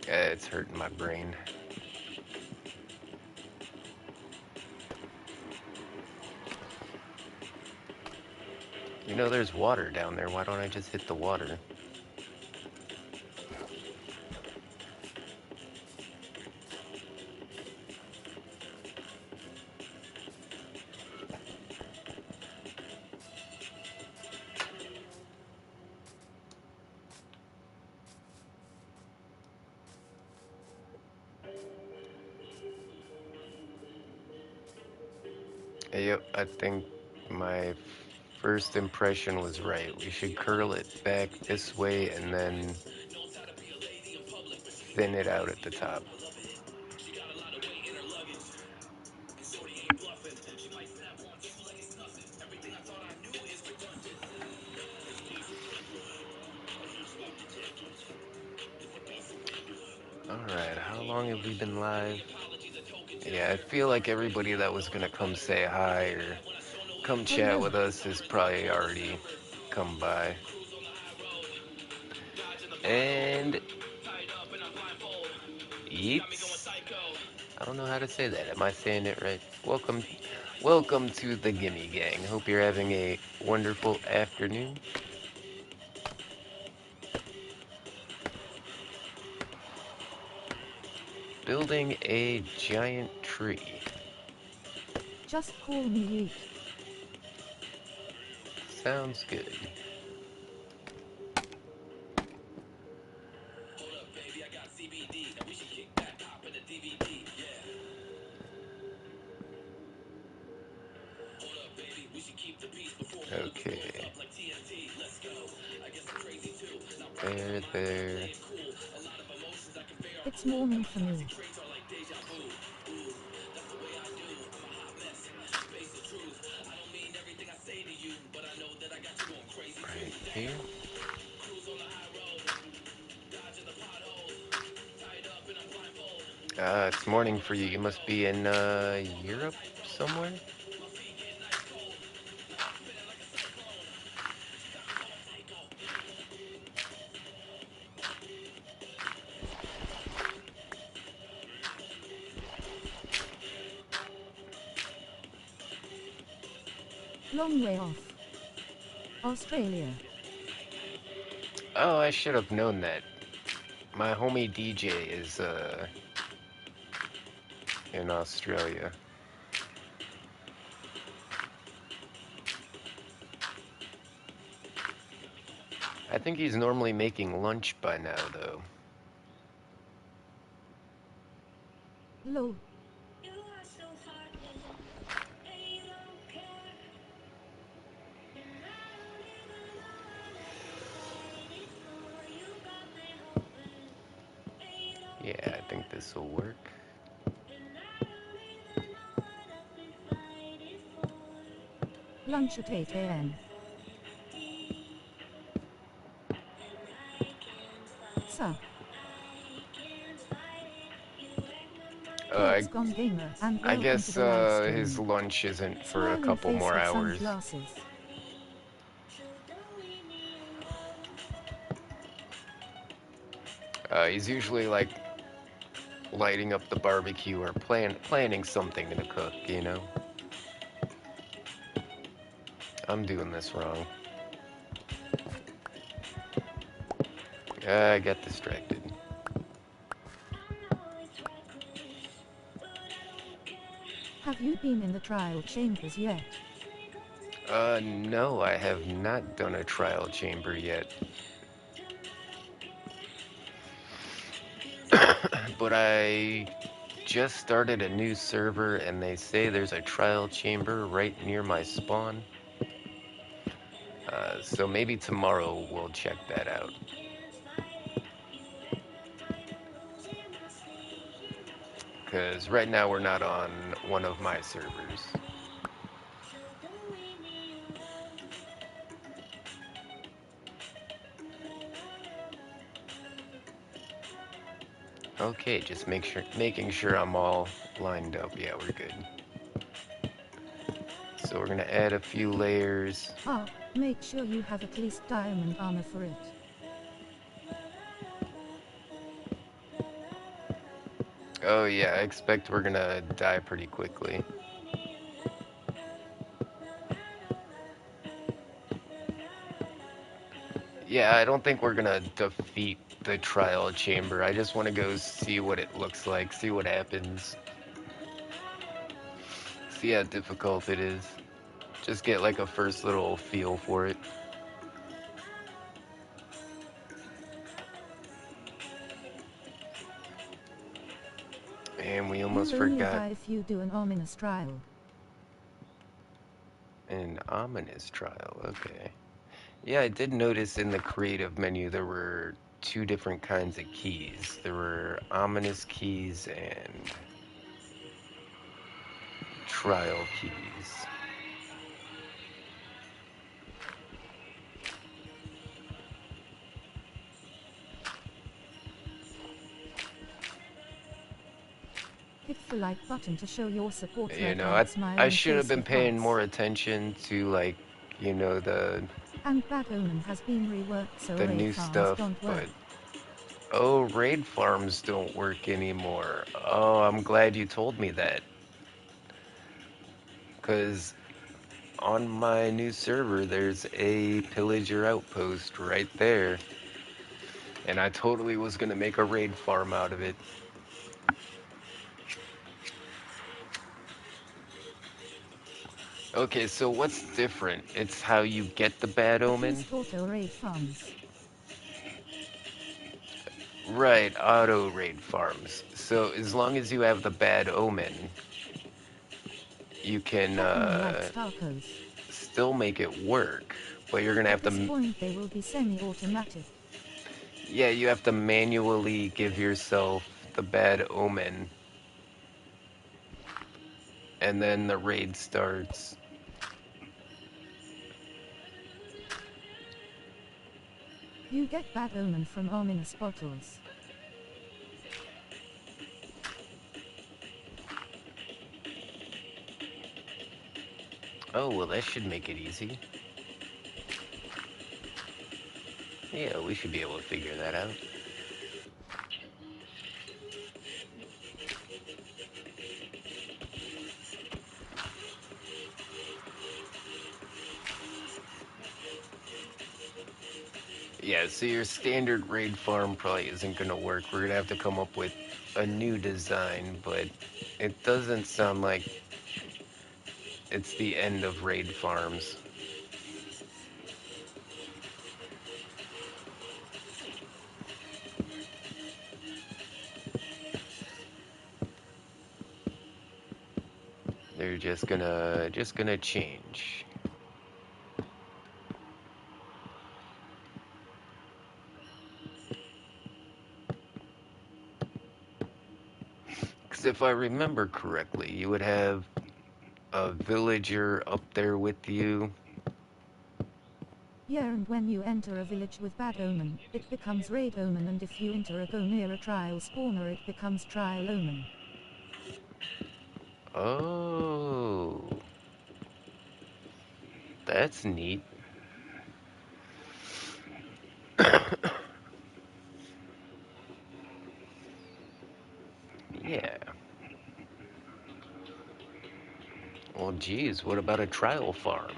It's hurting my brain. You know, there's water down there. Why don't I just hit the water? Yep, I think my first impression was right. We should curl it back this way and then thin it out at the top. Alright, how long have we been live? Yeah, I feel like everybody that was gonna come say hi or come chat Hello. with us has probably already come by. And Yeats? I don't know how to say that. Am I saying it right? Welcome to the Gimme Gang. Hope you're having a wonderful afternoon. Building a giant tree. Just call me Yeet. Sounds good. Okay. There. It's morning for me. Right here. It's morning for you. You must be in Europe somewhere. Long way off. Australia. Oh, I should have known that. My homie DJ is in Australia. I think he's normally making lunch by now, though. Low. Yeah, I think this will work. Lunch at 8 a.m. Sup. Hey, I it's gone gamer and I welcome to guess the live his stream. lunch isn't for a Smiling couple face more with hours. sunglasses. He's usually like lighting up the barbecue or planning something to cook. I'm doing this wrong. I got distracted. Have you been in the trial chambers yet? No, I have not done a trial chamber yet. But I just started a new server and they say there's a trial chamber right near my spawn. So maybe tomorrow we'll check that out. Because right now we're not on one of my servers. Okay, just making sure I'm all lined up. Yeah, we're good. So we're gonna add a few layers. Ah, make sure you have at least diamond armor for it. Oh yeah, I expect we're gonna die pretty quickly. Yeah, I don't think we're gonna defeat the trial chamber. I just want to go see what it looks like, see what happens, see how difficult it is. Just get like a first little feel for it. And we You'll almost only forgot die if you do an ominous trial. an ominous trial. Okay. Yeah, I did notice in the creative menu there were two different kinds of keys. There were ominous keys and trial keys. Hit the like button to show your support. You Red know, heart I smiling should have face been with paying hearts. more attention to like, the And Bad Omen has been reworked so the raid new farms stuff, don't but work. oh, raid farms don't work anymore. Oh, I'm glad you told me that. Cuz on my new server there's a pillager outpost right there. And I totally was going to make a raid farm out of it. Okay, so what's different? It's how you get the bad At omen? least auto raid farms. Right, auto raid farms. So as long as you have the bad omen, you can Chatt'n likes tacos. still make it work. But you're gonna At have this to, point they will be semi-automatic. yeah, you have to manually give yourself the bad omen, and then the raid starts. You get Bad Omen from ominous bottles. Oh, well, that should make it easy. Yeah, we should be able to figure that out. Yeah, so your standard raid farm probably isn't going to work. We're going to have to come up with a new design, but it doesn't sound like it's the end of raid farms. They're just gonna change. Because if I remember correctly, you would have a villager up there with you. Yeah, and when you enter a village with bad omen, it becomes raid omen, and if you enter a go near a trial spawner, it becomes trial omen. Oh, that's neat. Yeah. Well, geez, what about a trial farm?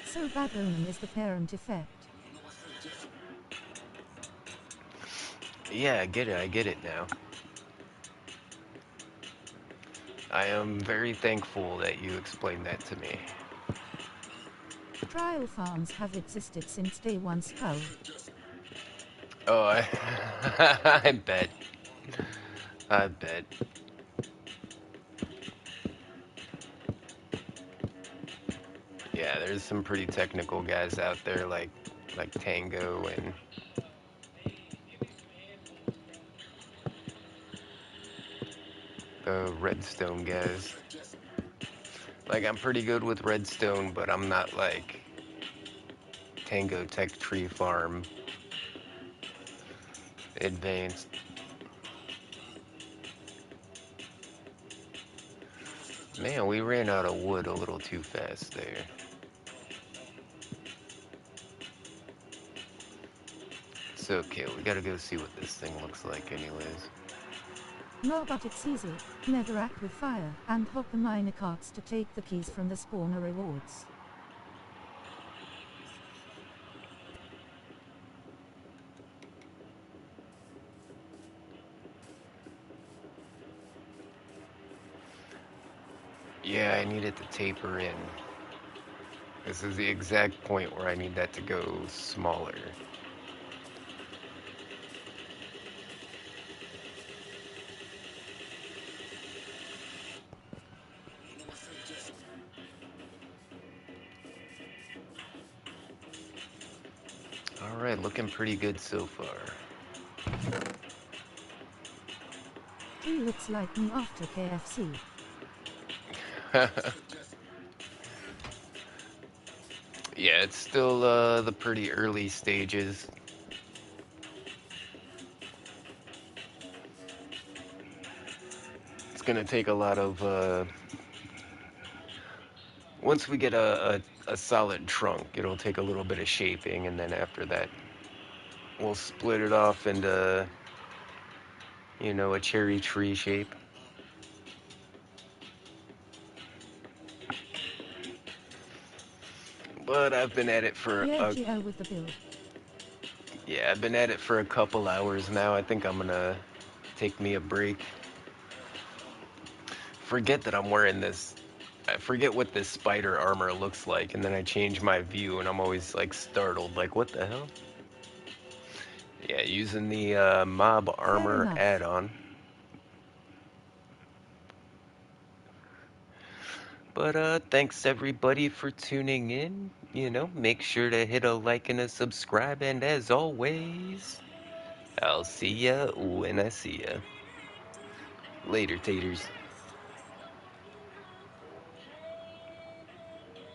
So bad omen is the parent effect. Yeah, I get it. I get it now. I am very thankful that you explained that to me. Trial farms have existed since day one skull. Oh, I bet. I bet. Yeah, there's some pretty technical guys out there like Tango and the Redstone guys. Like I'm pretty good with Redstone, but I'm not like Tango Tech Tree Farm advanced. Man, we ran out of wood a little too fast there. It's okay, we gotta go see what this thing looks like anyways. No, but it's easy. Netherrack with fire, and hop a miner carts to take the keys from the spawner rewards. Yeah, I need it to taper in. This is the exact point where I need that to go smaller. Alright, looking pretty good so far. He looks like me after KFC. Yeah, it's still the pretty early stages. It's gonna take a lot of once we get a solid trunk, it'll take a little bit of shaping, and then after that, we'll split it off into, a cherry tree shape. But I've been at it for Yeah, GL with the build. yeah, I've been at it for a couple hours now. I think I'm gonna take me a break. Forget that I'm wearing this. I forget what this spider armor looks like, and then I change my view, and I'm always like startled, like what the hell? Yeah, using the mob Fair armor enough. add-on. But thanks everybody for tuning in. Make sure to hit a like and a subscribe, and as always, I'll see ya when I see ya. Later, taters.